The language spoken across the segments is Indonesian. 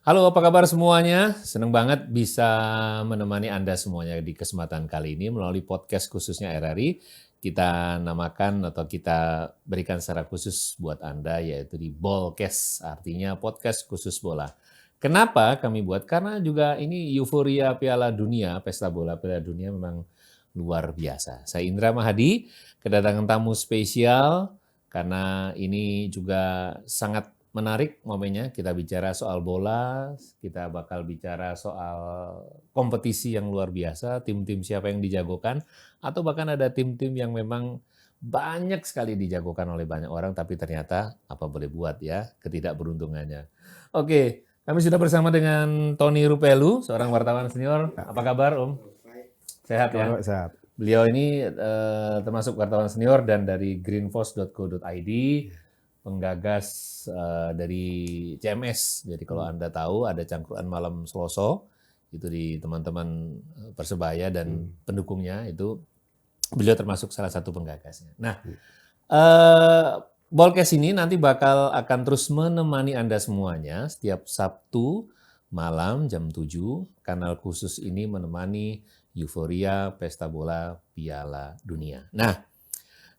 Halo, apa kabar semuanya? Senang banget bisa menemani Anda semuanya di kesempatan kali ini melalui podcast khususnya RRI. Kita namakan atau kita berikan secara khusus buat Anda yaitu di Bolkes, artinya podcast khusus bola. Kenapa kami buat? Karena juga ini euforia Piala Dunia, pesta bola Piala Dunia memang luar biasa. Saya Indra Mahadi, kedatangan tamu spesial karena ini juga sangat menarik momennya. Kita bicara soal bola, kita bakal bicara soal kompetisi yang luar biasa, tim-tim siapa yang dijagokan, atau bahkan ada tim-tim yang memang banyak sekali dijagokan oleh banyak orang, tapi ternyata apa boleh buat ya, ketidakberuntungannya. Oke, kami sudah bersama dengan Tony Rupelu, seorang wartawan senior. Apa kabar, Om? Sehat ya? Kalau sehat. Beliau ini termasuk wartawan senior dan dari greenforce.co.id, penggagas dari CMS. Jadi kalau Anda tahu ada cangkruan malam Selasa, itu di teman-teman Persebaya dan pendukungnya, itu beliau termasuk salah satu penggagasnya. Nah, Bolkes ini nanti akan terus menemani Anda semuanya setiap Sabtu malam jam 7. Kanal khusus ini menemani euforia pesta bola Piala Dunia. Nah,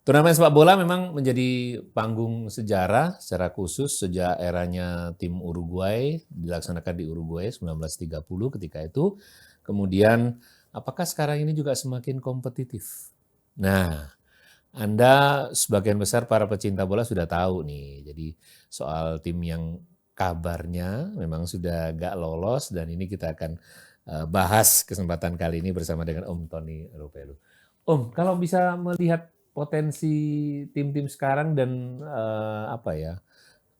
turnamen sepak bola memang menjadi panggung sejarah secara khusus sejak eranya tim Uruguay, dilaksanakan di Uruguay 1930 ketika itu. Kemudian apakah sekarang ini juga semakin kompetitif? Nah, Anda sebagian besar para pecinta bola sudah tahu nih. Jadi soal tim yang kabarnya memang sudah gak lolos dan ini kita akan bahas kesempatan kali ini bersama dengan Om Tony Rupelu. Om, kalau bisa melihat potensi tim-tim sekarang dan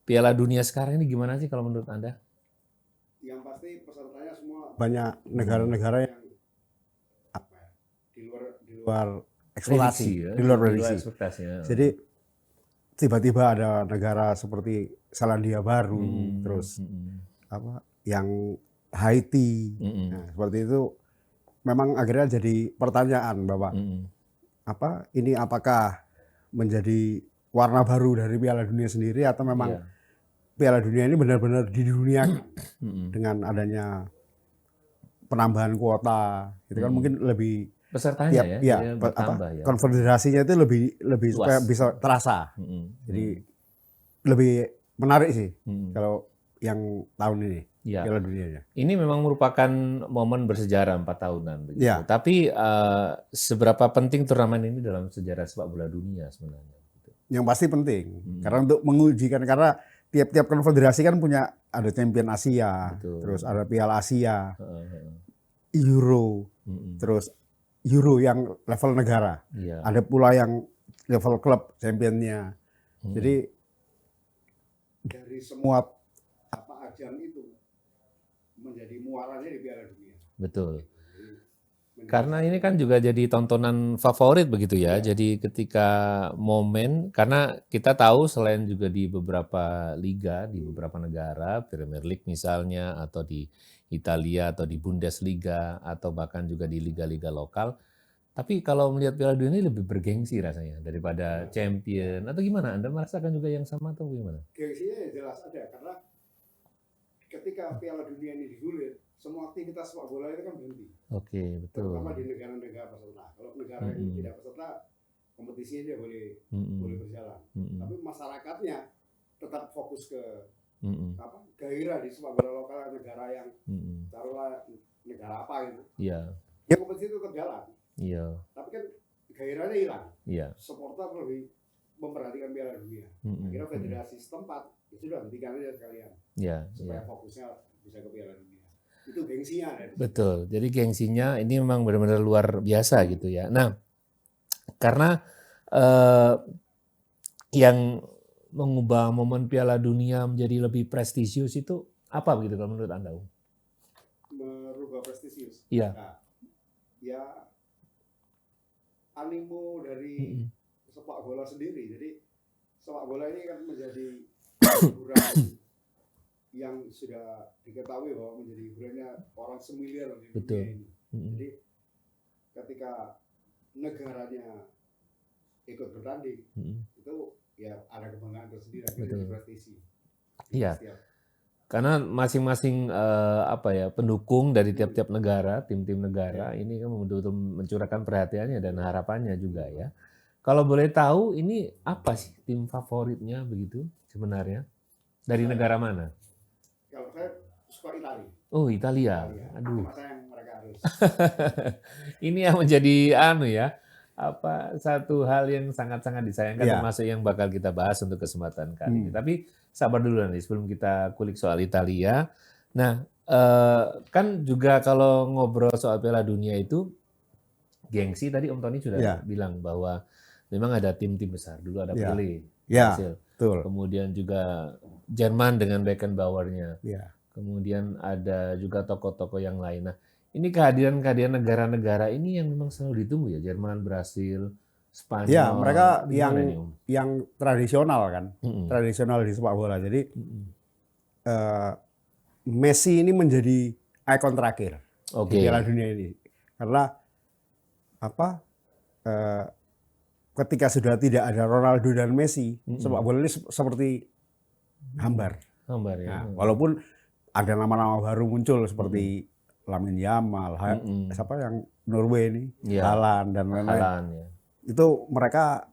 Piala Dunia sekarang ini gimana sih kalau menurut Anda? Yang pasti pesertanya semua banyak negara-negara yang di luar ekspektasi, Prediksi ya, di luar di luar prediksi. ekspektasi ya. Jadi tiba-tiba ada negara seperti Selandia Baru, terus yang Haiti, nah, seperti itu memang akhirnya jadi pertanyaan bahwa ini apakah menjadi warna baru dari Piala Dunia sendiri atau memang Iya. Piala Dunia ini benar-benar diduniakan dengan adanya penambahan kuota, itu kan mungkin lebih Pesertanya tiap ya, dia apa bertambah ya. konfederasinya itu lebih Luas. supaya bisa terasa. Jadi lebih menarik sih kalau yang tahun ini Ya. Piala Dunianya. Ini memang merupakan momen bersejarah 4 tahunan begitu. Ya. Tapi seberapa penting turnamen ini dalam sejarah sepak bola dunia sebenarnya? Yang pasti penting karena untuk mengujikan, karena tiap-tiap konfederasi kan punya ada Champion Asia, Betul. terus ada Piala Asia, Euro, terus Euro yang level negara. Iya. Ada pula yang level klub championnya. Jadi dari semua ajang itu menjadi muaranya di Piala Dunia. Betul. Karena ini kan juga jadi tontonan favorit begitu ya. Jadi ketika momen, karena kita tahu selain juga di beberapa liga, di beberapa negara, Premier League misalnya, atau di Italia, atau di Bundesliga, atau bahkan juga di liga-liga lokal. Tapi kalau melihat Piala Dunia ini lebih bergengsi rasanya daripada champion. Atau gimana? Anda merasakan juga yang sama atau gimana? Gengsinya jelas ada, karena ketika Piala Dunia ini digulir, semua aktivitas sepak bola itu kan berhenti. Oke, betul. Terutama di negara-negara peserta. Kalau negara yang tidak peserta, kompetisinya dia boleh berjalan. Tapi masyarakatnya tetap fokus ke gairah di sepak bola lokal negara yang taruhlah negara apa gitu. Iya. Ya kompetisi itu tetap jalan. Iya. Tapi kan gairahnya hilang. Iya. Supporter lebih memperhatikan Piala Dunia. Akhirnya federasi setempat itu sudah hentikan aja sekalian. Iya. Supaya fokusnya bisa ke Piala Dunia. Itu gengsinya ada. Betul. Jadi gengsinya ini memang benar-benar luar biasa gitu ya. Nah, karena yang mengubah momen Piala Dunia menjadi lebih prestisius itu apa begitu kalau menurut Anda? Merubah prestisius? Iya. Nah, ya animo dari sepak bola sendiri. Jadi sepak bola ini kan menjadi hiburan yang sudah diketahui bahwa menjadi hiburannya orang semiliar di dunia ini. Jadi ketika negaranya ikut bertanding, itu ya ada kebanggaan tersendiri, ada prestisi. Iya. Karena masing-masing pendukung dari tiap-tiap negara, tim-tim negara ini kan betul-betul mencurahkan perhatiannya dan harapannya juga ya. Kalau boleh tahu ini apa sih tim favoritnya begitu sebenarnya? Dari negara mana? Kalau saya suka Italia. Oh, Italia. Aduh. Masa yang mereka harus. Ini yang menjadi satu hal yang sangat-sangat disayangkan Iya. termasuk yang bakal kita bahas untuk kesempatan kali ini. Tapi sabar dulu nih sebelum kita kulik soal Italia. Nah, kan juga kalau ngobrol soal Piala Dunia itu gengsi tadi Om Tony sudah Iya. bilang bahwa memang ada tim-tim besar. Dulu ada Iya. Pele, Iya, Brasil. betul. Kemudian juga Jerman dengan Beckenbauer-nya. Iya. Kemudian ada juga tokoh-tokoh yang lain. Nah, ini kehadiran negara-negara ini yang memang selalu ditunggu ya, Jerman, Brasil, Spanyol. Ya, mereka Gimana nih, Om? yang tradisional kan, Mm-mm. tradisional di sepak bola. Jadi Messi ini menjadi ikon terakhir Oke. di Piala Dunia ini, karena ketika sudah tidak ada Ronaldo dan Messi, sepak bola ini seperti hambar. Hambar ya. Nah, walaupun ada nama-nama baru muncul seperti Lamine Yamal, siapa yang Norway ini, Iya. Haaland dan lain-lain. Haaland ya. Itu mereka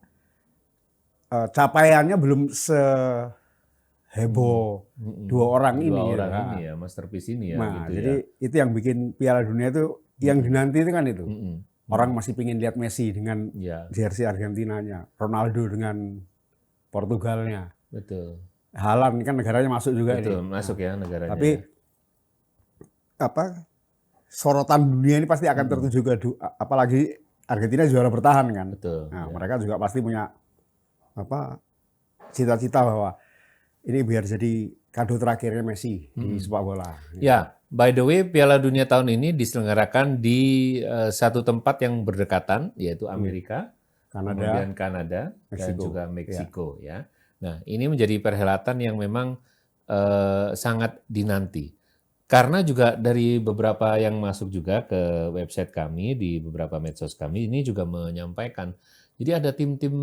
capaiannya belum seheboh dua orang ini. Dua orang ya. ini ya, masterpiece ini ya. Nah, gitu jadi ya. itu yang bikin Piala Dunia itu yang dinanti itu kan itu. Mm-mm. Orang masih pingin lihat Messi dengan Ya, jersey Argentinanya, Ronaldo dengan Portugalnya, betul. Haaland kan negaranya masuk juga Betul, ini. masuk ya negaranya. Tapi sorotan dunia ini pasti akan tertuju ke apalagi Argentina juara bertahan kan. Betul. Nah, mereka juga pasti punya cita-cita bahwa ini biar jadi kado terakhirnya Messi di sepak bola. Ya, by the way, Piala Dunia tahun ini diselenggarakan di satu tempat yang berdekatan, yaitu Amerika, kemudian Kanada, dan Meksiko. juga Meksiko. Ya. Nah, ini menjadi perhelatan yang memang sangat dinanti. Karena juga dari beberapa yang masuk juga ke website kami, di beberapa medsos kami, ini juga menyampaikan. Jadi ada tim-tim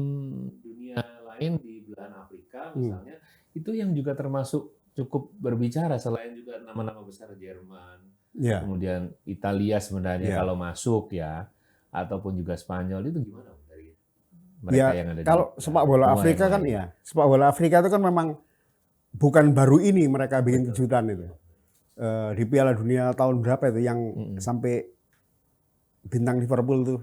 dunia lain di belahan Afrika misalnya, itu yang juga termasuk cukup berbicara selain juga nama-nama besar Jerman, Ya. kemudian Italia sebenarnya kalau masuk ya, ataupun juga Spanyol itu gimana dari mereka yang ada kalau sepak bola Afrika kan ya, sepak bola Afrika itu kan memang bukan baru ini mereka bikin kejutan itu. Di Piala Dunia tahun berapa itu yang sampai bintang Liverpool tuh,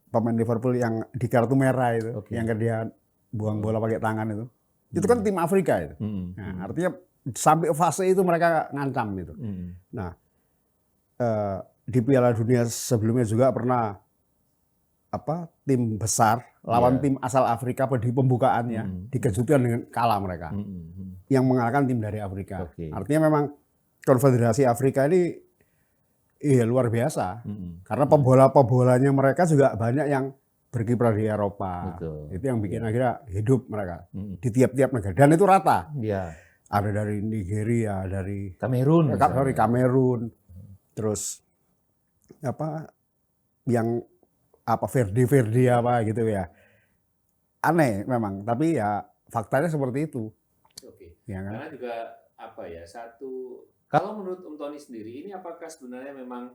pemain Liverpool yang di kartu merah itu, yang dia buang bola pakai tangan itu kan tim Afrika itu. Nah, artinya sampai fase itu mereka ngancam gitu. Nah, di Piala Dunia sebelumnya juga pernah tim besar lawan tim asal Afrika di pembukaannya dikejutkan dengan kalah mereka. Yang mengalahkan tim dari Afrika. Artinya memang Konfederasi Afrika ini luar biasa. Karena pebola-pebolanya mereka juga banyak yang berkiprah di Eropa. Betul. Itu yang bikin akhirnya hidup mereka di tiap-tiap negara. Dan itu rata. Ya. Ada dari Nigeria, dari Kamerun, terus yang Verdi apa gitu ya. Aneh memang, tapi ya faktanya seperti itu. Oke. Ya kan? Karena juga kalau menurut Om Tony sendiri, ini apakah sebenarnya memang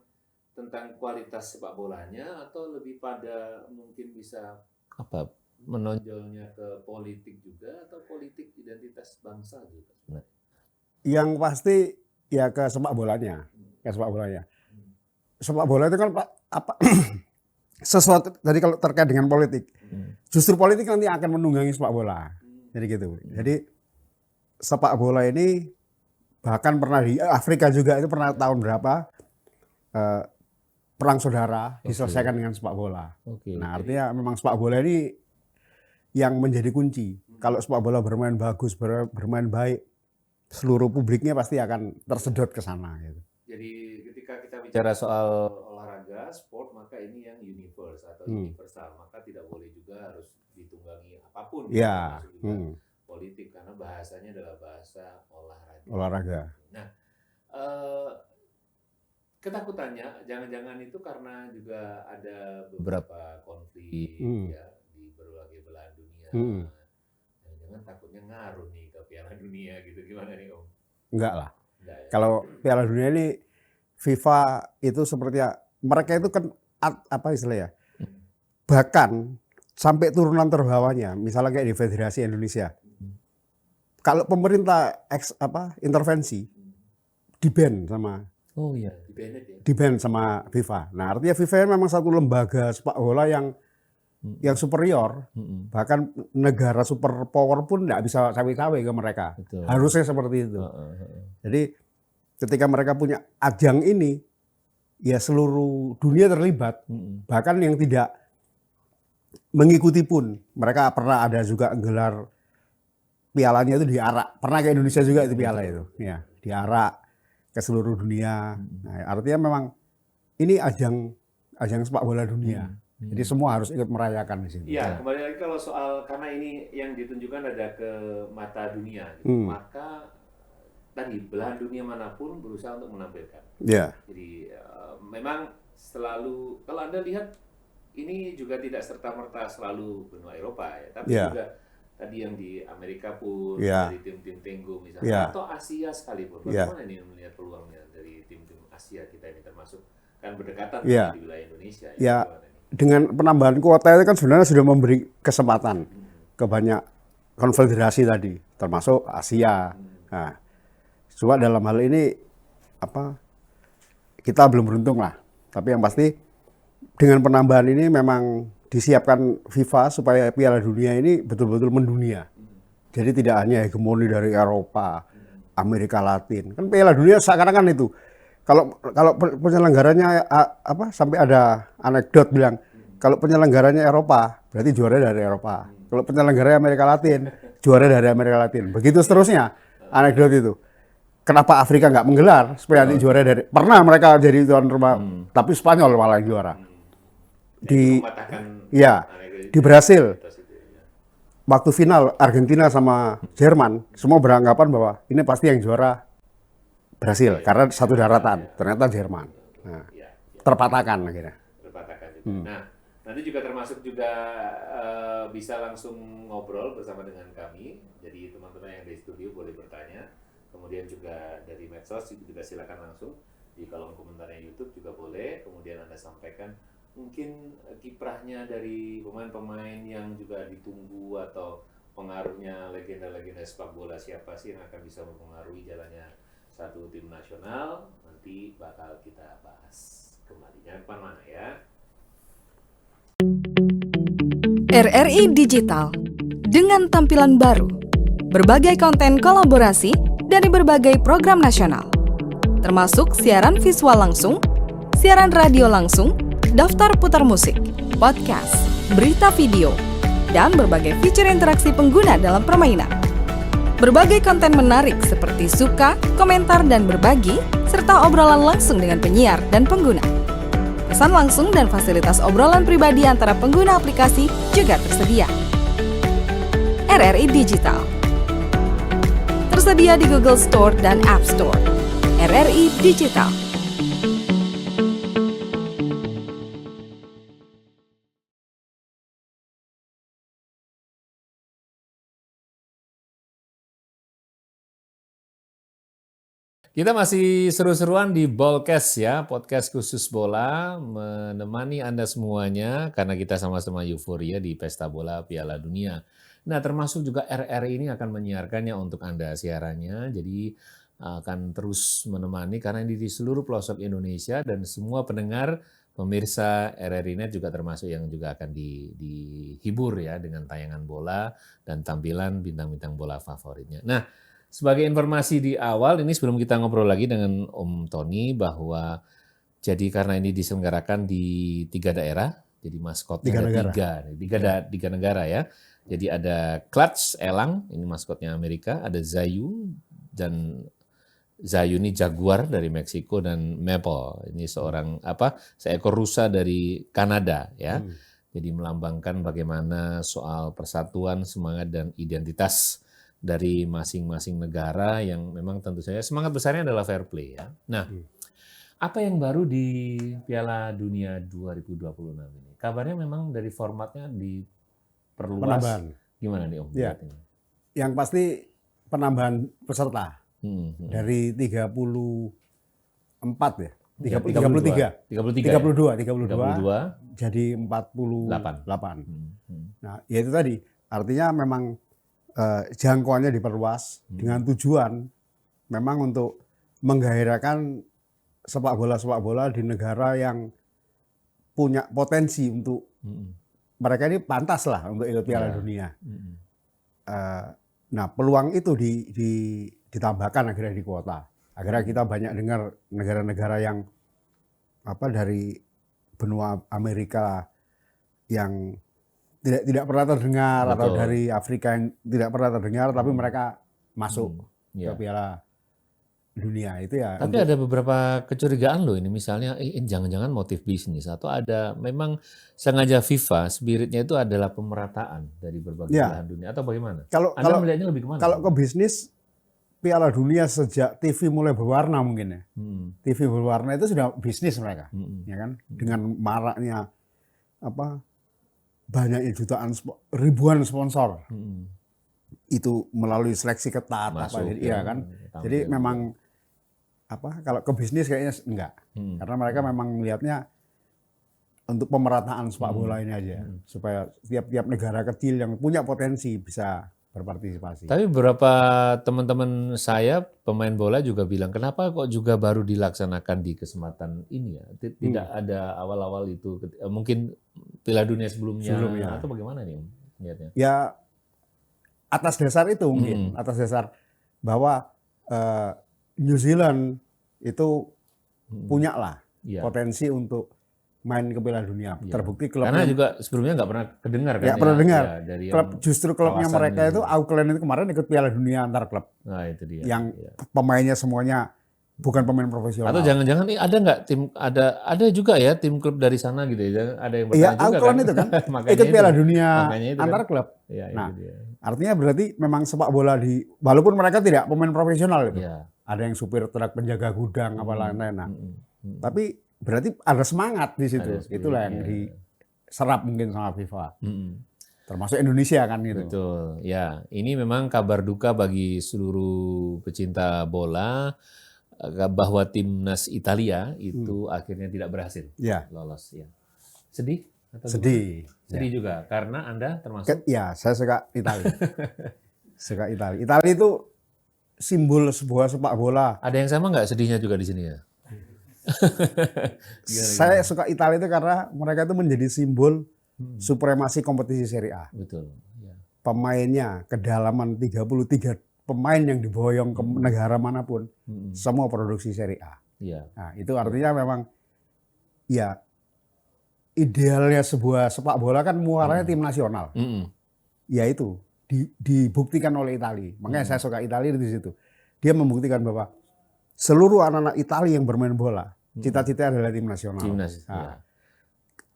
tentang kualitas sepak bolanya atau lebih pada mungkin bisa menonjolnya ke politik juga atau politik identitas bangsa juga sebenarnya? Yang pasti ya ke sepak bolanya, Sepak bola itu kan sesuatu tadi kalau terkait dengan politik, justru politik nanti akan menunggangi sepak bola. Jadi gitu. Jadi sepak bola ini bahkan pernah di Afrika juga itu pernah tahun berapa perang saudara diselesaikan dengan sepak bola. Nah, artinya memang sepak bola ini yang menjadi kunci. Kalau sepak bola bermain bagus, bermain baik, seluruh publiknya pasti akan tersedot ke sana gitu. Jadi ketika kita bicara soal olahraga, sport, maka ini yang universal, maka tidak boleh juga harus ditunggangi apapun. Ya. Politik karena bahasanya adalah bahasa olahraga. Nah, ketakutannya jangan-jangan itu karena juga ada beberapa konflik ya di berbagai belahan dunia. Jangan takutnya ngaruh nih ke Piala Dunia gitu, gimana nih Om? enggak lah. Enggak ya? Kalau Piala Dunia ini FIFA itu sepertinya mereka itu kan apa istilahnya? Bahkan sampai turunan terbawahnya, misalnya kayak di Federasi Indonesia. Kalau pemerintah intervensi di-ban sama Oh iya, di-banned ya. di-ban sama FIFA. Nah, artinya FIFA memang satu lembaga sepak bola yang superior. Bahkan negara super power pun nggak bisa cawe-cawe ke mereka. Betul. Harusnya seperti itu. Jadi ketika mereka punya ajang ini, ya seluruh dunia terlibat. Bahkan yang tidak mengikuti pun. Mereka pernah ada juga gelar pialanya itu diarak. Pernah ke Indonesia juga itu piala itu. Ya, diarak ke seluruh dunia. Nah, artinya memang ini ajang sepak bola dunia. Jadi semua harus ikut merayakan di sini. Iya, kembali lagi kalau soal karena ini yang ditunjukkan ada ke mata dunia, gitu. Maka tadi belahan dunia manapun berusaha untuk menampilkan. Ya. Jadi memang selalu kalau Anda lihat ini juga tidak serta-merta selalu benua Eropa ya, tapi juga tadi yang di Amerika pun dari tim-tim Tenggo misalnya atau Asia sekalipun. Bagaimana ini melihat peluangnya dari tim-tim Asia kita ini termasuk kan berdekatan di wilayah Indonesia ya. Dengan penambahan kuota itu kan sebenarnya sudah memberi kesempatan ke banyak konfederasi tadi, termasuk Asia. Nah, cuma dalam hal ini kita belum beruntung lah. Tapi yang pasti dengan penambahan ini memang disiapkan FIFA supaya Piala Dunia ini betul-betul mendunia. Jadi tidak hanya hegemoni dari Eropa, Amerika Latin. Kan Piala Dunia sekarang kan itu. Kalau penyelenggaranya sampai ada anekdot bilang kalau penyelenggaranya Eropa berarti juara dari Eropa. Kalau penyelenggaranya Amerika Latin juara dari Amerika Latin. Begitu seterusnya anekdot itu. Kenapa Afrika nggak menggelar supaya nanti juara dari? Pernah mereka jadi tuan rumah, tapi Spanyol malah yang juara. Di Brasil waktu final Argentina sama Jerman semua beranggapan bahwa ini pasti yang juara Brasil karena satu daratan, ternyata Jerman. Nah, terpatahkan akhirnya. Nah, nanti juga termasuk juga bisa langsung ngobrol bersama dengan kami. Jadi teman-teman yang di studio boleh bertanya. Kemudian juga dari medsos juga silakan langsung di kolom komentarnya YouTube juga boleh. Kemudian Anda sampaikan mungkin kiprahnya dari pemain-pemain yang juga ditunggu atau pengaruhnya legenda-legenda sepak bola siapa sih yang akan bisa mempengaruhi jalannya satu tim nasional, nanti bakal kita bahas kembali. Jangan kemana-mana ya. RRI Digital dengan tampilan baru, berbagai konten kolaborasi dari berbagai program nasional, termasuk siaran visual langsung, siaran radio langsung, daftar putar musik, podcast, berita video, dan berbagai fitur interaksi pengguna dalam permainan. Berbagai konten menarik seperti suka, komentar, dan berbagi, serta obrolan langsung dengan penyiar dan pengguna. Pesan langsung dan fasilitas obrolan pribadi antara pengguna aplikasi juga tersedia. RRI Digital tersedia di Google Store dan App Store. RRI Digital. Kita masih seru-seruan di Bolcast ya, podcast khusus bola, menemani Anda semuanya karena kita sama-sama euforia di Pesta Bola Piala Dunia. Nah, termasuk juga RRI ini akan menyiarkannya untuk Anda siarannya, jadi akan terus menemani karena ini di seluruh pelosok Indonesia dan semua pendengar, pemirsa RRI Net juga termasuk yang juga akan dihibur ya dengan tayangan bola dan tampilan bintang-bintang bola favoritnya. Nah, sebagai informasi di awal, ini sebelum kita ngobrol lagi dengan Om Tony bahwa jadi karena ini diselenggarakan di 3 daerah, jadi maskotnya ada 3 negara ya. Jadi ada Clutch Elang, ini maskotnya Amerika, ada Zayu dan Zayu ini jaguar dari Meksiko dan Maple, ini seekor rusa dari Kanada ya. Jadi melambangkan bagaimana soal persatuan, semangat dan identitas dari masing-masing negara yang memang tentu saja semangat besarnya adalah fair play ya. Nah, apa yang baru di Piala Dunia 2026 ini? Kabarnya memang dari formatnya diperluas. Penambahan. Gimana nih Om? Ya. Yang pasti penambahan peserta. Dari 34 ya. 33. 32 jadi 48. Nah, ya itu tadi. Artinya memang jangkauannya diperluas dengan tujuan memang untuk menggairahkan sepak bola di negara yang punya potensi untuk mereka ini pantas lah untuk ikut Piala Dunia. Nah, peluang itu ditambahkan akhirnya di kuota. Akhirnya kita banyak dengar negara-negara yang dari benua Amerika yang tidak pernah terdengar, atau dari Afrika yang tidak pernah terdengar, tapi mereka masuk ke Piala Dunia itu ya. Tapi ada beberapa kecurigaan loh ini, misalnya jangan-jangan motif bisnis atau ada memang sengaja FIFA spiritnya itu adalah pemerataan dari berbagai belahan dunia atau bagaimana? Anda melihatnya lebih kemana? Kalau ke bisnis, Piala Dunia sejak TV mulai berwarna mungkin ya. TV berwarna itu sudah bisnis mereka, ya kan? Dengan maraknya banyaknya jutaan ribuan sponsor. Itu melalui seleksi ketat ya kan. Jadi memang kalau ke bisnis kayaknya enggak. Karena mereka memang melihatnya untuk pemerataan sepak bola ini aja, supaya tiap-tiap negara kecil yang punya potensi bisa berpartisipasi. Tapi beberapa teman-teman saya pemain bola juga bilang, kenapa kok juga baru dilaksanakan di kesempatan ini ya? Tidak ada awal-awal itu, mungkin Piala Dunia sebelumnya atau bagaimana nih lihatnya? Ya atas dasar itu mungkin, atas dasar bahwa New Zealand itu punya lah potensi untuk main ke Piala Dunia. Terbukti klubnya. Karena juga sebelumnya nggak pernah kedengar kan? Nggak pernah dengar. Ya, dari Justru klubnya mereka itu Auckland itu kemarin ikut Piala Dunia antar klub. Nah itu dia. Yang pemainnya semuanya bukan pemain profesional. Atau jangan-jangan ada nggak tim ada juga ya tim klub dari sana gitu ya? Ada yang bertanya juga Auckland kan? Itu kan ikut Piala Dunia antar klub. Ya, nah, artinya berarti memang sepak bola walaupun mereka tidak pemain profesional itu. Ada yang supir truk, penjaga gudang, apa lain-lain. Tapi berarti ada semangat di situ. Itulah yang diserap mungkin sama FIFA. Termasuk Indonesia kan gitu. Betul. Ya, ini memang kabar duka bagi seluruh pecinta bola bahwa timnas Italia itu akhirnya tidak berhasil lolos. Ya. Sedih? Sedih. Sedih juga karena Anda termasuk. Ya, saya suka Italia. Suka Italia. Italia itu simbol sebuah sepak bola. Ada yang sama nggak sedihnya juga di sini ya? Saya suka Italia itu karena mereka itu menjadi simbol supremasi kompetisi Serie A. Betul. Ya. Pemainnya kedalaman 33 pemain yang diboyong ke negara manapun, semua produksi Serie A. Ya. Nah, itu artinya memang ya idealnya sebuah sepak bola kan muaranya tim nasional. Ya itu dibuktikan oleh Italia. Makanya saya suka Italia di situ. Dia membuktikan bahwa seluruh anak-anak Italia yang bermain bola, cita-cita adalah tim nasional. Timnas. Nah,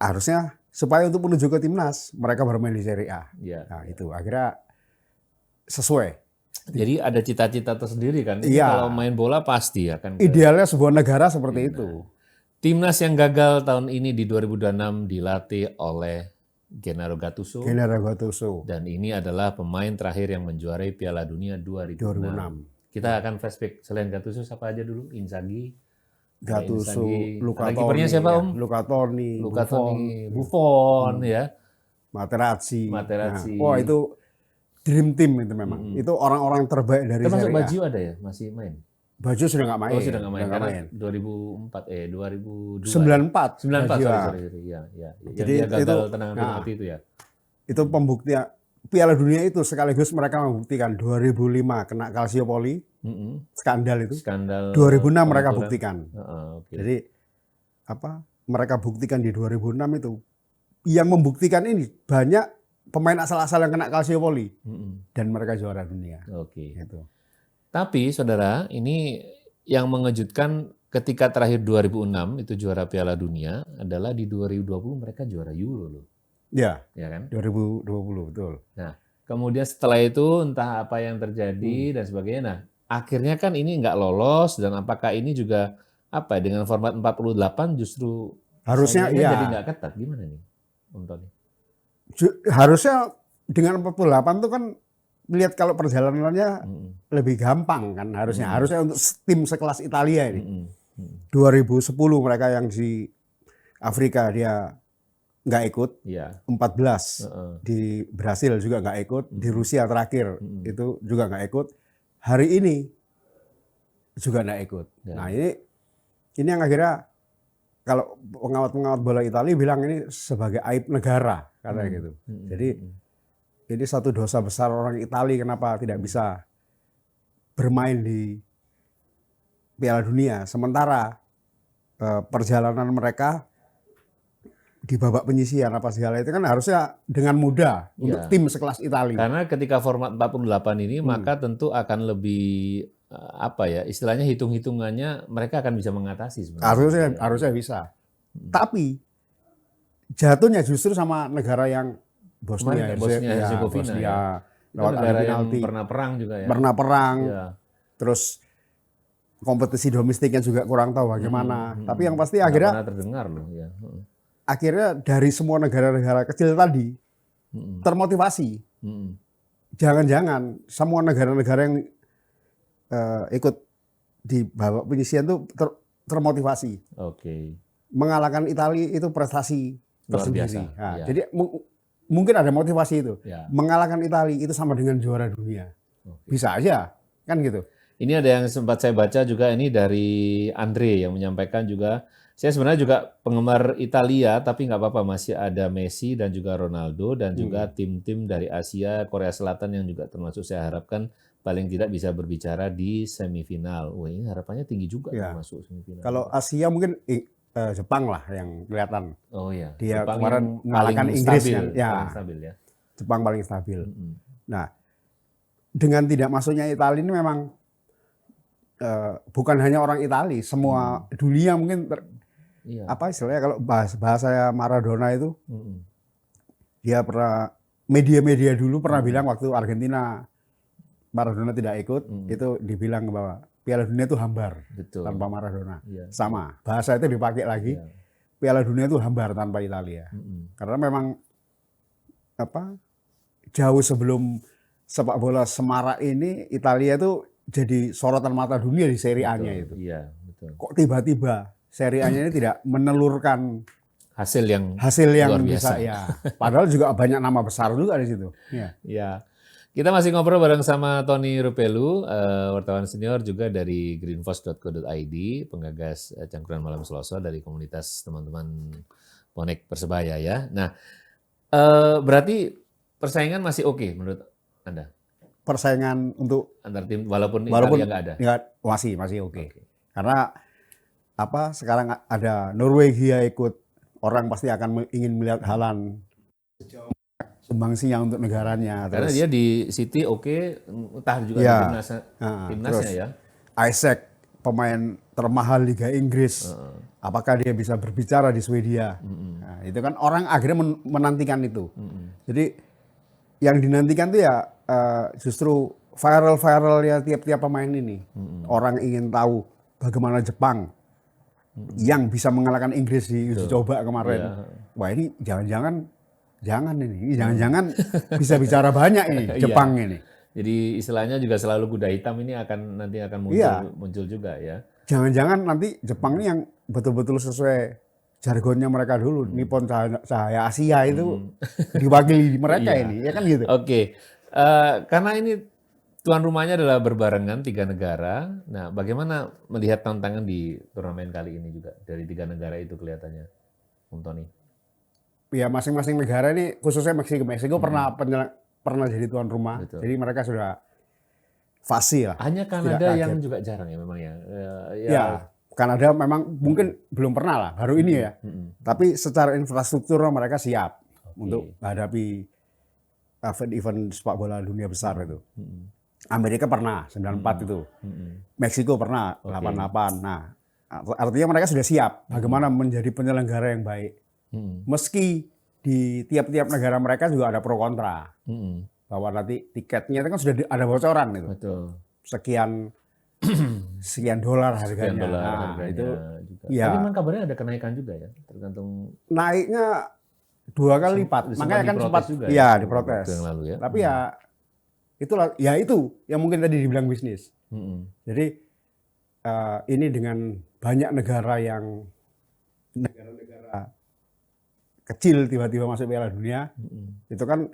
harusnya supaya untuk menuju ke timnas, mereka bermain di Serie A. Nah, itu akhirnya sesuai. Jadi ada cita-cita tersendiri kan? Kalau main bola pasti akan. Idealnya sebuah negara seperti itu. Timnas yang gagal tahun ini di 2026 dilatih oleh Gennaro Gattuso. Dan ini adalah pemain terakhir yang menjuarai Piala Dunia 2006. Kita akan flashback selain Gattuso siapa aja dulu? Inzaghi, Gattuso, Luca Toni. Kipernya siapa Om? Luca Toni, Buffon ya. Materazzi. Nah, wah itu dream team itu memang. Itu orang-orang terbaik dari Serie A. Termasuk Baggio ada ya? Masih main? Baggio sudah nggak main. Oh sudah nggak main. Karena 2002. 94. Sorry. Ya. Jadi dia gagal tendangan penalti itu ya. Itu pembuktian Piala Dunia itu sekaligus mereka membuktikan 2005 kena Calciopoli, skandal itu. 2006 mereka buktikan. Jadi mereka buktikan di 2006 itu. Yang membuktikan ini banyak pemain asal-asal yang kena Calciopoli dan mereka juara dunia. Gitu. Tapi saudara, ini yang mengejutkan ketika terakhir 2006 itu juara Piala Dunia adalah di 2020 mereka juara Euro loh. Ya kan? 2020 betul. Nah, kemudian setelah itu entah apa yang terjadi dan sebagainya. Nah, akhirnya kan ini nggak lolos dan apakah ini juga dengan format 48 justru harusnya jadi nggak ketat gimana nih, Om Tony? Harusnya dengan 48 itu kan lihat kalau perjalanannya lebih gampang kan harusnya untuk tim sekelas Italia ini. 2010 mereka yang di Afrika dia nggak ikut, 14 di Brasil juga nggak ikut, di Rusia terakhir itu juga nggak ikut, hari ini juga nggak ikut. Nah ini yang akhirnya kalau pengawat-pengawat bola Italia bilang ini sebagai aib negara katanya gitu. Jadi ini satu dosa besar orang Italia kenapa tidak bisa bermain di Piala Dunia. Sementara perjalanan mereka di babak penyisihan apa segala itu kan harusnya dengan mudah untuk tim sekelas Italia. Karena ketika format 48 ini maka tentu akan lebih istilahnya hitung-hitungannya mereka akan bisa mengatasi sebenarnya. Harusnya bisa. Tapi jatuhnya justru sama negara yang Bosnia Herzegovina. Lewat negara yang pernah perang juga ya. Pernah perang. Terus kompetisi domestiknya juga kurang tahu bagaimana. Tapi yang pasti akhirnya terdengar loh ya. Akhirnya dari semua negara-negara kecil tadi termotivasi. Jangan-jangan semua negara-negara yang ikut di babak penyisihan itu termotivasi. Mengalahkan Italia itu prestasi tersendiri. Nah, jadi mungkin ada motivasi itu. Mengalahkan Italia itu sama dengan juara dunia. Bisa aja, kan gitu. Ini ada yang sempat saya baca juga ini dari Andre yang menyampaikan juga. Saya sebenarnya juga penggemar Italia, tapi nggak apa-apa masih ada Messi dan juga Ronaldo dan juga tim-tim dari Asia, Korea Selatan yang juga termasuk saya harapkan paling tidak bisa berbicara di semifinal. Wah ini harapannya tinggi juga masuk semifinal. Kalau Asia mungkin Jepang lah yang kelihatan. Oh iya. Dia Jepang kemarin mengalahkan Inggris stabil, kan. Ya. Paling stabil ya. Jepang paling stabil. Nah, dengan tidak masuknya Italia ini memang bukan hanya orang Italia, semua dunia mungkin apa istilahnya kalau bahasa Maradona itu dia pernah media-media dulu pernah bilang waktu Argentina Maradona tidak ikut itu dibilang bahwa Piala Dunia itu hambar tanpa Maradona. Sama bahasa itu dipakai lagi. Piala Dunia itu hambar tanpa Italia. Karena memang jauh sebelum sepak bola semarak ini Italia itu jadi sorotan mata dunia di Serie A-nya itu. Kok tiba-tiba Serie A-nya ini tidak menelurkan hasil yang luar biasa. Bisa ya. Padahal juga banyak nama besar juga di situ. Ya. Kita masih ngobrol bareng sama Tony Rupelu, wartawan senior juga dari greenforce.co.id, penggagas Cangkruan Malam Selasa dari komunitas teman-teman bonek Persebaya ya. Nah, berarti persaingan masih oke menurut Anda? Persaingan untuk antar tim walaupun Italia nggak ada? Masih oke. Karena sekarang ada Norwegia ikut, orang pasti akan ingin melihat Haaland sumbangsinya untuk negaranya. Karena dia di City entah juga di timnasnya ya. Isaac pemain termahal Liga Inggris, apakah dia bisa berbicara di Swedia? Nah, itu kan orang akhirnya menantikan itu. Jadi yang dinantikan itu ya justru viral ya tiap-tiap pemain ini. Orang ingin tahu bagaimana Jepang yang bisa mengalahkan Inggris di uji coba kemarin. Wah ini jangan-jangan bisa bicara banyak ini Jepang ini. Jadi istilahnya juga selalu kuda hitam ini nanti akan muncul juga ya. Jangan-jangan nanti Jepang ini yang betul-betul sesuai jargonnya mereka dulu, Nippon Cahaya Asia itu diwakili mereka ini, ya kan gitu. Karena ini tuan rumahnya adalah berbarengan 3 negara. Nah, bagaimana melihat tantangan di turnamen kali ini juga dari 3 negara itu kelihatannya, Om Tony? Ya masing-masing negara ini khususnya Meksiko pernah jadi tuan rumah. Betul. Jadi mereka sudah fasih lah. Hanya Kanada yang juga jarang ya memang ya. Ya, Kanada memang mungkin belum pernah lah, baru ini ya. Tapi secara infrastruktur mereka siap untuk menghadapi event sepak bola dunia besar itu. Amerika pernah 94 itu. Meksiko pernah 88. Nah, artinya mereka sudah siap bagaimana menjadi penyelenggara yang baik. Meski di tiap-tiap negara mereka juga ada pro kontra. Bahwa nanti tiketnya itu kan sudah ada bocoran itu. Betul. Sekian dolar harganya. Harganya itu juga. Ya. Tapi memang kabarnya ada kenaikan juga ya, tergantung naiknya 2 kali lipat. Makanya kan sempat juga diprotes. Yang lalu ya. Tapi ya Itulah ya itu yang mungkin tadi dibilang bisnis. Jadi ini dengan banyak negara kecil tiba-tiba masuk Piala Dunia, itu kan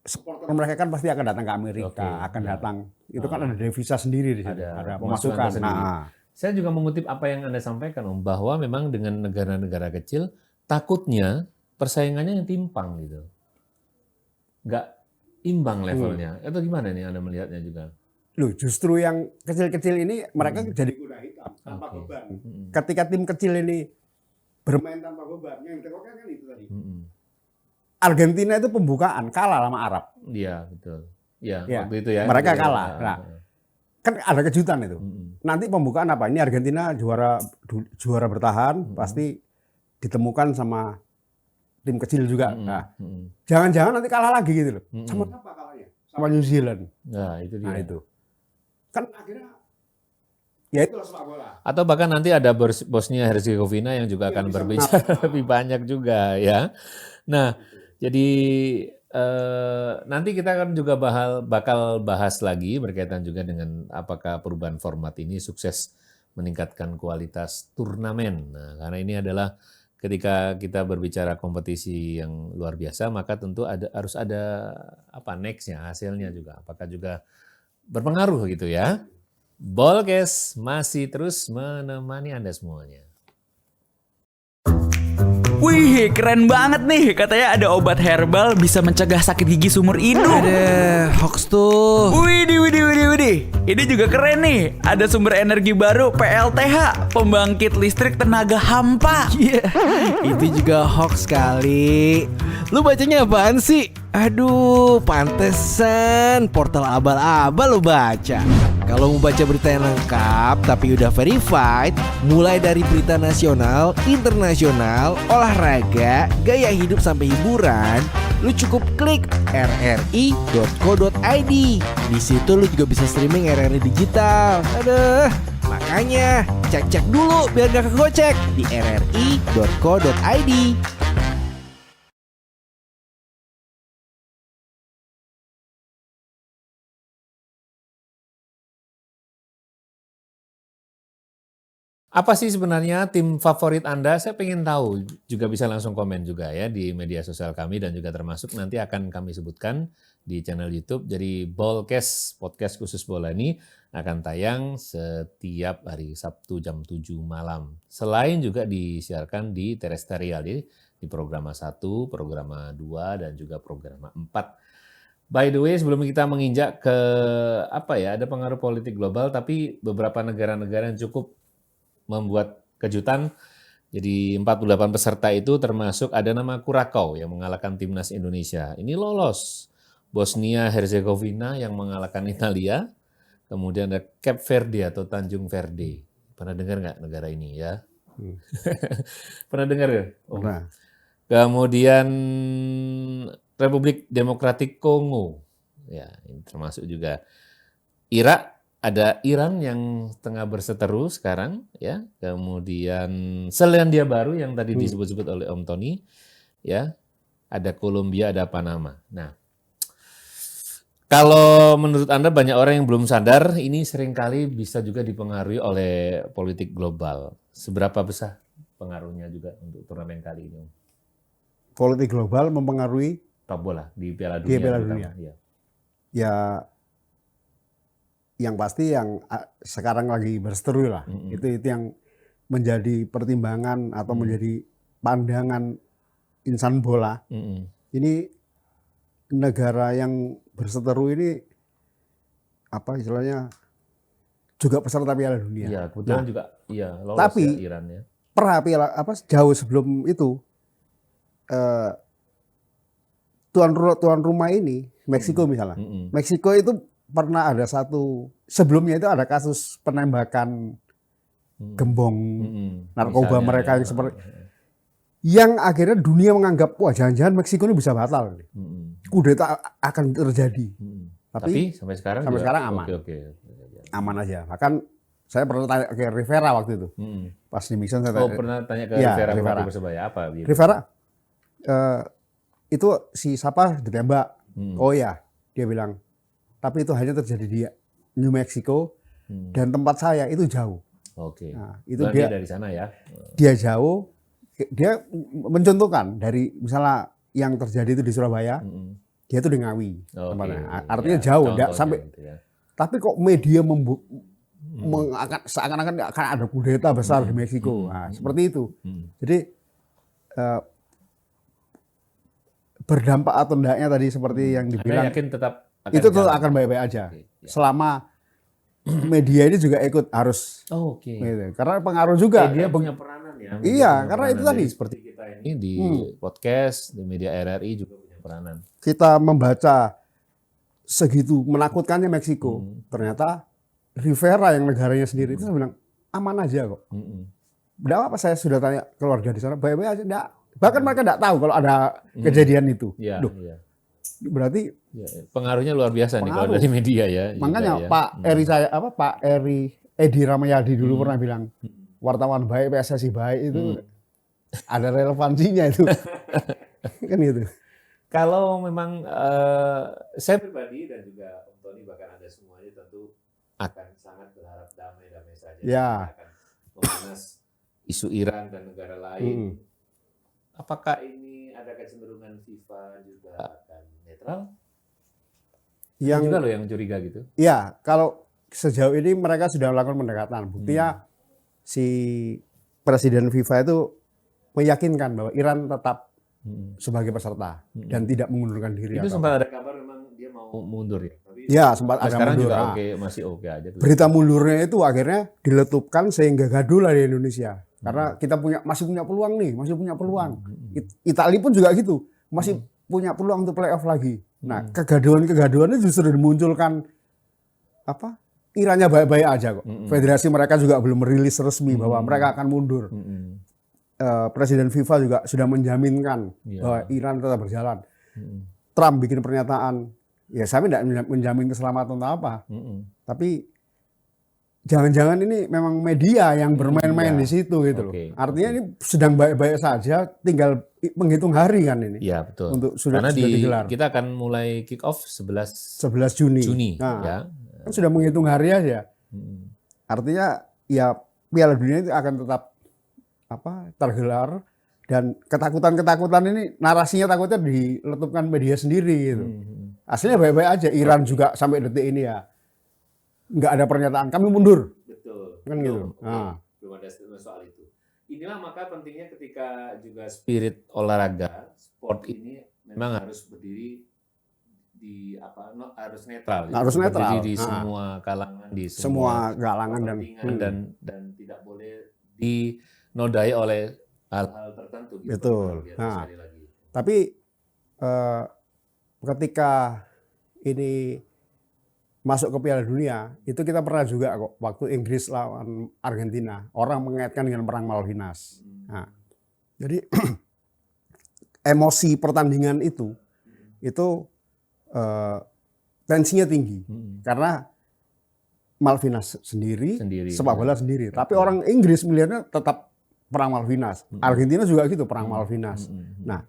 supporter mereka kan pasti akan datang ke Amerika, akan datang. Itu kan ada devisa sendiri di situ, ada pemasukan. Nah, saya juga mengutip apa yang Anda sampaikan, Om, bahwa memang dengan negara-negara kecil takutnya persaingannya yang timpang gitu, nggak imbang levelnya. Atau gimana nih Anda melihatnya juga? Loh, justru yang kecil-kecil ini mereka jadi kuda hitam tanpa beban. Ketika tim kecil ini bermain tanpa beban, yang terkokan kan itu tadi. Argentina itu pembukaan kalah sama Arab. Iya, betul. Iya, Ya, waktu itu ya. mereka Betul. kalah. Nah, kan ada kejutan itu. Nanti pembukaan apa? Ini Argentina juara bertahan, pasti ditemukan sama tim kecil juga. Nah, jangan-jangan nanti kalah lagi gitu loh. Sama apa kalahnya? Sama New Zealand. Nah, itu dia. Nah, itu. Kan akhirnya ya itulah sepak bola. Atau bahkan nanti ada Bosnia Herzegovina yang juga akan berbicara lebih banyak juga ya. Nah, jadi nanti kita akan juga bakal bahas lagi berkaitan juga dengan apakah perubahan format ini sukses meningkatkan kualitas turnamen. Nah, karena ini adalah ketika kita berbicara kompetisi yang luar biasa, maka tentu harus ada next-nya, hasilnya juga. Apakah juga berpengaruh gitu ya. Bolkes masih terus menemani Anda semuanya. Wih, keren banget nih. Katanya ada obat herbal bisa mencegah sakit gigi seumur hidup. Ada hoax tuh. Widih. Ini juga keren nih. Ada sumber energi baru PLTH, pembangkit listrik tenaga hampa. Iya, itu juga hoax kali. Lu bacanya apaan sih? Aduh, pantesan portal abal-abal lu baca. Kalau mau baca berita yang lengkap tapi udah verified, mulai dari berita nasional, internasional, olahraga, gaya hidup sampai hiburan, lu cukup klik rri.co.id. Di situ lu juga bisa streaming RRI digital. Aduh, makanya cek-cek dulu biar gak kegocek di rri.co.id. Apa sih sebenarnya tim favorit Anda? Saya pengen tahu, juga bisa langsung komen juga ya di media sosial kami dan juga termasuk nanti akan kami sebutkan di channel YouTube. Jadi Bolkes, podcast khusus bola ini akan tayang setiap hari Sabtu jam 7 malam. Selain juga disiarkan di terestrial, jadi di Programa 1, Programa 2, dan juga Programa 4. By the way, sebelum kita menginjak ke ada pengaruh politik global, tapi beberapa negara-negara yang cukup membuat kejutan. Jadi 48 peserta itu termasuk ada nama Kurakau yang mengalahkan timnas Indonesia. Ini lolos. Bosnia Herzegovina yang mengalahkan Italia. Kemudian ada Cape Verde atau Tanjung Verde. Pernah dengar nggak negara ini ya? Pernah dengar ya? Oh. Nah, Kemudian Republik Demokratik Kongo. Ya, ini termasuk juga Irak. Ada Iran yang tengah berseteru sekarang, ya. Kemudian Selandia Baru yang tadi disebut-sebut oleh Om Tony, ya. Ada Kolombia, ada Panama. Nah, kalau menurut Anda banyak orang yang belum sadar, ini seringkali bisa juga dipengaruhi oleh politik global. Seberapa besar pengaruhnya juga untuk turnamen kali ini? politik global mempengaruhi Sepak bola di Piala Dunia. Di Piala terutama. Dunia. Ya. ya yang pasti yang sekarang lagi berseteru lah. Itu yang menjadi pertimbangan atau menjadi pandangan insan bola. Ini negara yang berseteru ini apa istilahnya juga peserta Piala Dunia. Iya, kebetulan juga lolos tapi ya Iran ya. Jauh sebelum itu tuan rumah ini Meksiko misalnya. Meksiko itu pernah ada sebelumnya itu ada kasus penembakan gembong narkoba Misalnya, mereka yang seperti yang akhirnya dunia menganggap wah jangan-jangan Meksiko ini bisa batal. Kudeta akan terjadi. Tapi sampai sekarang aman. Oke. Aman aja. Bahkan saya pernah tanya ke Rivera waktu itu. Pas di Mission saya tanya. Pernah tanya ke Ya, Rivera Persebaya apa? Rivera itu si siapa ditembak Oh ya, dia bilang, tapi itu hanya terjadi di New Mexico dan tempat saya itu jauh. Oke. Nah, itu Berarti dia dari sana ya. dia jauh, dia mencontohkan dari misalnya yang terjadi itu di Surabaya, dia itu di Ngawi. Tempatnya. Artinya jauh, enggak sampai. Gitu ya. Tapi kok media seakan-akan akan ada kudeta besar di Meksiko. Nah, seperti itu. Jadi berdampak atau enggaknya tadi seperti yang dibilang. Anda yakin tetap Itu tetap jalan? akan baik-baik aja. Oke, ya. Selama media ini juga ikut harus. Oke. Gitu. Karena pengaruh juga. Dia punya peranan ya. Media Iya, punya karena peranan. itu tadi. Jadi seperti kita ini di podcast, di media RRI juga punya peranan. Kita membaca segitu menakutkannya Meksiko. Ternyata Rivera yang negaranya sendiri itu saya bilang aman aja kok. Enggak apa saya sudah tanya keluarga di sana, baik-baik aja. Enggak. Bahkan mereka enggak tahu kalau ada kejadian itu. Iya, Duh, iya. berarti Ya, pengaruhnya luar biasa nih kalau Pengaruh. dari media ya. makanya juga ya. Pak Edi Ramayadi dulu pernah bilang wartawan baik, PSSI baik itu ada relevansinya itu. Kan gitu. Kalau memang saya pribadi dan juga Om Tony bahkan Anda semuanya tentu akan sangat berharap damai-damai saja. Ya. Tidak akan memanas isu Iran dan negara lain. Apakah ini ada kecenderungan FIFA juga akan netral? Yang Juga loh yang curiga gitu. ya kalau sejauh ini mereka sudah melakukan pendekatan. Buktinya si Presiden FIFA itu meyakinkan bahwa Iran tetap sebagai peserta dan tidak mengundurkan diri. Itu atau sempat ada kabar memang dia mau mundur ya. Tapi ya sempat ada sekarang mundur. juga Nah, oke, masih oke aja. berita mundurnya itu akhirnya diletupkan sehingga gaduh lah di Indonesia. Karena kita masih punya peluang nih, masih punya peluang. Italia pun juga gitu, masih punya peluang untuk playoff lagi. Nah, kegaduhan itu justru dimunculkan apa? Irannya baik-baik aja kok. Federasi mereka juga belum merilis resmi bahwa mereka akan mundur. Presiden FIFA juga sudah menjaminkan bahwa Iran tetap berjalan. Trump bikin pernyataan, ya saya tidak menjamin keselamatan atau apa. Tapi jangan-jangan ini memang media yang bermain-main di situ gitu loh. Artinya ini sedang baik-baik saja, tinggal menghitung hari kan ini. Iya betul. Untuk sudah Karena digelar. kita akan mulai kick off 11 Juni. Juni ya. Kan sudah menghitung hari aja. Artinya ya Piala Dunia itu akan tetap tergelar dan ketakutan-ketakutan ini narasinya takutnya diletupkan media sendiri gitu. Aslinya baik-baik aja. Iran juga sampai detik ini ya nggak ada pernyataan kami mundur. Betul. Kan gitu. Nah. Belum ada statement soal itu. Inilah maka pentingnya ketika juga spirit olahraga, sport ini memang harus berdiri di harus netral. Harus netral. Berdiri di semua kalangan, di semua kalangan dan tidak boleh dinodai oleh hal-hal tertentu. Gitu. Betul. Sekali lagi. Tapi ketika ini masuk ke Piala Dunia, itu kita pernah juga kok waktu Inggris lawan Argentina, orang mengaitkan dengan perang Malvinas. Nah, jadi emosi pertandingan itu tensinya tinggi karena Malvinas sendiri sepak bola sendiri. Tapi orang Inggris melihatnya tetap perang Malvinas. Argentina juga gitu perang Malvinas. Nah,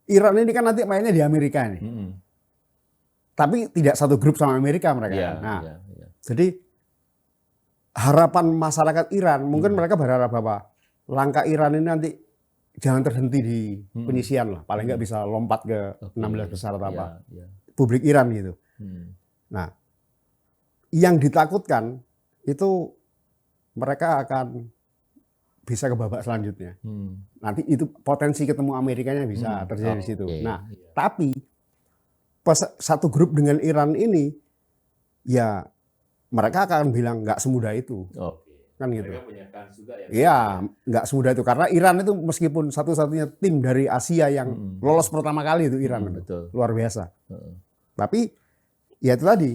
Iran ini kan nanti mainnya di Amerika nih. Tapi tidak satu grup sama Amerika mereka. Jadi harapan masyarakat Iran, mungkin mereka berharap bahwa langkah Iran ini nanti jangan terhenti di penyisian lah. Paling nggak bisa lompat ke 16 besar atau apa. Publik Iran gitu. Nah, yang ditakutkan itu mereka akan bisa ke babak selanjutnya. Nanti itu potensi ketemu Amerikanya bisa terjadi di situ. Nah, tapi satu grup dengan Iran ini, ya mereka akan bilang nggak semudah itu, kan gitu. Mereka punya kans juga ya. Iya, nggak semudah itu karena Iran itu meskipun satu-satunya tim dari Asia yang lolos pertama kali itu Iran, betul. Luar biasa. Tapi ya itu tadi,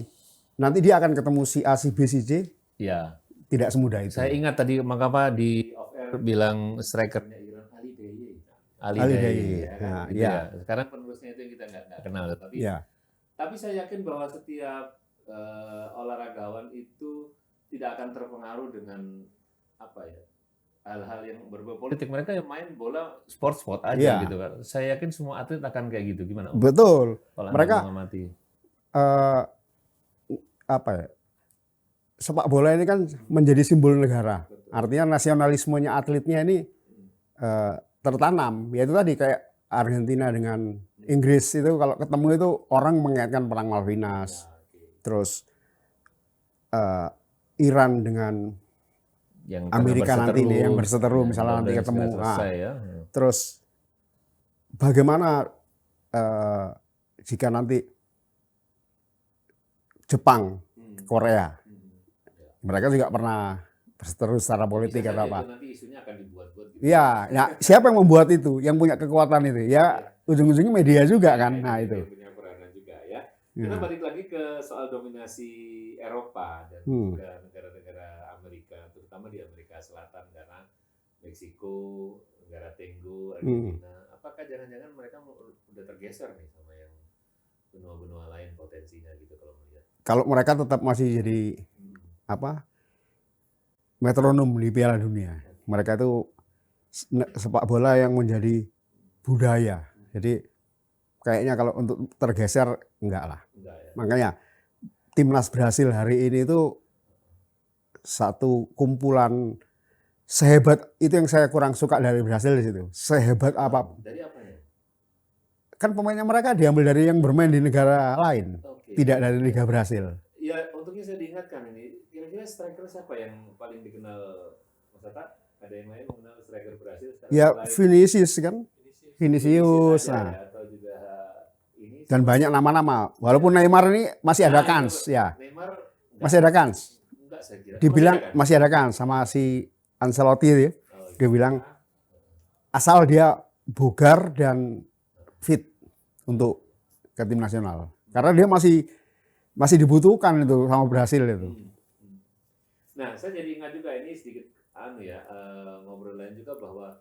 nanti dia akan ketemu si A, si B, si C, ya tidak semudah itu. Saya ingat tadi Makapa di off air bilang strikernya Iran Ali Daei. Ya. Sekarang penerusnya itu yang kita nggak kenal, tapi saya yakin bahwa setiap olahragawan itu tidak akan terpengaruh dengan hal-hal yang berbau politik. Mereka yang main bola sport aja Iya. gitu kan. Saya yakin semua atlet akan kayak gitu. Gimana Om? Betul. Kalau Mereka Anda mengamati. eh, apa ya? Sepak bola ini kan menjadi simbol negara. Artinya nasionalismenya atletnya ini tertanam. Yaitu tadi kayak Argentina dengan Inggris itu kalau ketemu itu orang mengaitkan perang Malvinas. Terus Iran dengan Yang Amerika nanti nih yang ya, berseteru misalnya nanti ketemu. selesai, ya. Terus bagaimana jika nanti Jepang, Korea, mereka juga pernah berseteru secara politik Bisa atau saja apa? itu nanti isunya akan dibuat-buat gitu. Ya, ya siapa yang membuat itu? Yang punya kekuatan itu? Ya ujung-ujungnya media juga kan. Nah itu. Punya peranan juga ya. Kita Ya. balik lagi ke soal dominasi Eropa dan juga negara-negara Amerika, terutama di Amerika Selatan karena Meksiko, negara Tenggo, Argentina. Apakah jangan-jangan mereka udah tergeser nih sama yang benua-benua lain potensinya gitu kalau melihat? Kalau mereka tetap masih jadi apa? Metronom di Piala Dunia. Mereka itu sepak bola yang menjadi budaya. Jadi kayaknya kalau untuk tergeser enggak lah. Enggak ya. Makanya timnas Brasil hari ini itu satu kumpulan sehebat itu yang saya kurang suka dari Brasil di situ. Sehebat apa? Dari apa ya? Kan pemainnya mereka diambil dari yang bermain di negara lain, Oke. tidak dari Liga Brasil. Ya, untungnya saya diingatkan ini. Kira-kira striker siapa yang paling dikenal Mas Tata? Ada yang lain mengenal striker Brasil? Ya Vinicius kan, Vinicius. aja Nah. ya, atau juga ini. Dan banyak nama-nama. Walaupun Neymar ini masih ada kans, ya. Neymar enggak, Masih ada kans. enggak saya kira. Dibilang Masih ada kan? masih ada kans sama si Ancelotti ya. Oh, Dia bilang asal dia bugar dan fit untuk ke tim nasional. Karena dia masih dibutuhkan itu sama Brasil itu. Nah, saya jadi ingat juga ini sedikit ngobrol lain juga bahwa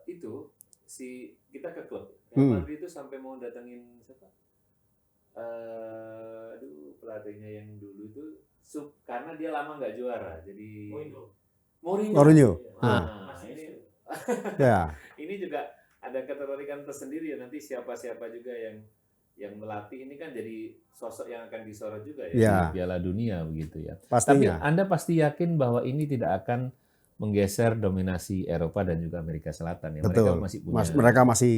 itu si kita ke klub. Real Madrid itu sampai mau datengin siapa? Pelatihnya yang dulu itu karena dia lama nggak juara. Jadi Mourinho. Ini Ya. ini juga ada ketertarikan tersendiri ya, nanti siapa-siapa juga yang melatih ini kan jadi sosok yang akan disorot juga ya, Ya. di Piala Dunia begitu ya. Pastinya. Tapi Anda pasti yakin bahwa ini tidak akan menggeser dominasi Eropa dan juga Amerika Selatan ya. Betul. Mereka masih punya. Mereka masih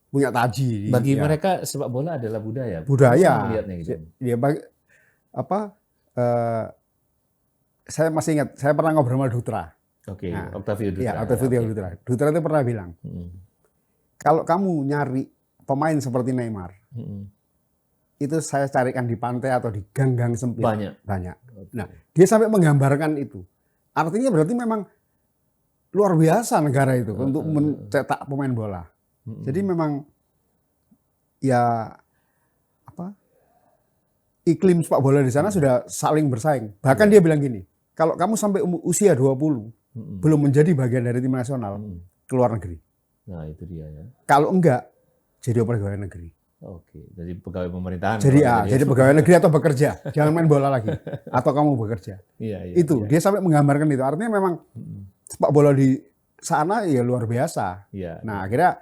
punya taji. Bagi ya. mereka sepak bola adalah budaya. Budaya. Saya melihatnya gitu. Dia saya masih ingat, saya pernah ngobrol sama Dutra. Oke, Nah, Octavio Dutra. Ya, Octavio Dutra. Dutra itu pernah bilang, kalau kamu nyari pemain seperti Neymar, itu saya carikan di pantai atau di gang-gang sempit. Banyak. Nah, dia sampai menggambarkan itu. Artinya berarti memang luar biasa negara itu untuk mencetak pemain bola. Jadi memang ya iklim sepak bola di sana sudah saling bersaing. Bahkan dia bilang gini, kalau kamu sampai usia 20 belum menjadi bagian dari tim nasional, keluar negeri. Nah, itu dia ya. Kalau enggak, jadi pegawai negeri. Oke, jadi pegawai pemerintahan. Jadi pegawai negeri atau bekerja. Jangan main bola lagi. Atau kamu bekerja. Iya. Itu, dia sampai menggambarkan itu. Artinya memang sepak bola di sana ya luar biasa. Iya. Nah, akhirnya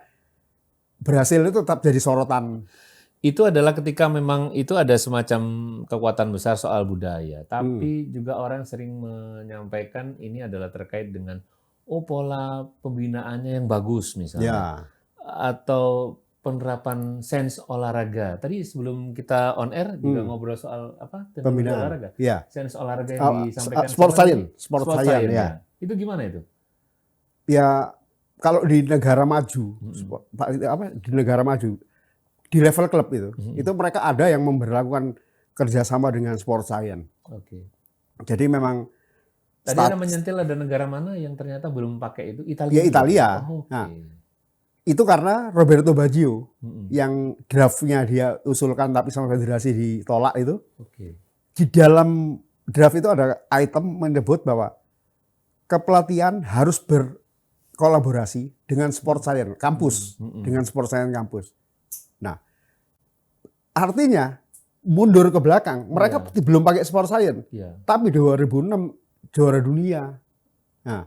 Brasil itu tetap jadi sorotan. Itu adalah ketika memang itu ada semacam kekuatan besar soal budaya. Tapi juga orang sering menyampaikan ini adalah terkait dengan pola pembinaannya yang bagus misalnya. Ya. Atau penerapan sense olahraga. Tadi sebelum kita on air juga ngobrol soal apa? Teknologi Pembinaan. olahraga. Ya. Sense olahraga yang disampaikan. Sport sama science. ini, Sport science, ya. Itu gimana itu? Ya, kalau di negara maju, di negara maju, di level klub itu mereka ada yang memberlakukan kerjasama dengan sport science. Oke. Jadi memang Tadi Anda menyentil ada negara mana yang ternyata belum pakai itu? Italia. Ya, Italia. Oh, oke. Nah, itu karena Roberto Baggio yang draftnya dia usulkan tapi sama federasi ditolak itu. Oke. Di dalam draft itu ada item menyebut bahwa kepelatihan harus berkolaborasi dengan sport science kampus, dengan sport science kampus. Nah, artinya mundur ke belakang, mereka belum pakai sport science, Iya. tapi 2006 juara dunia. Nah,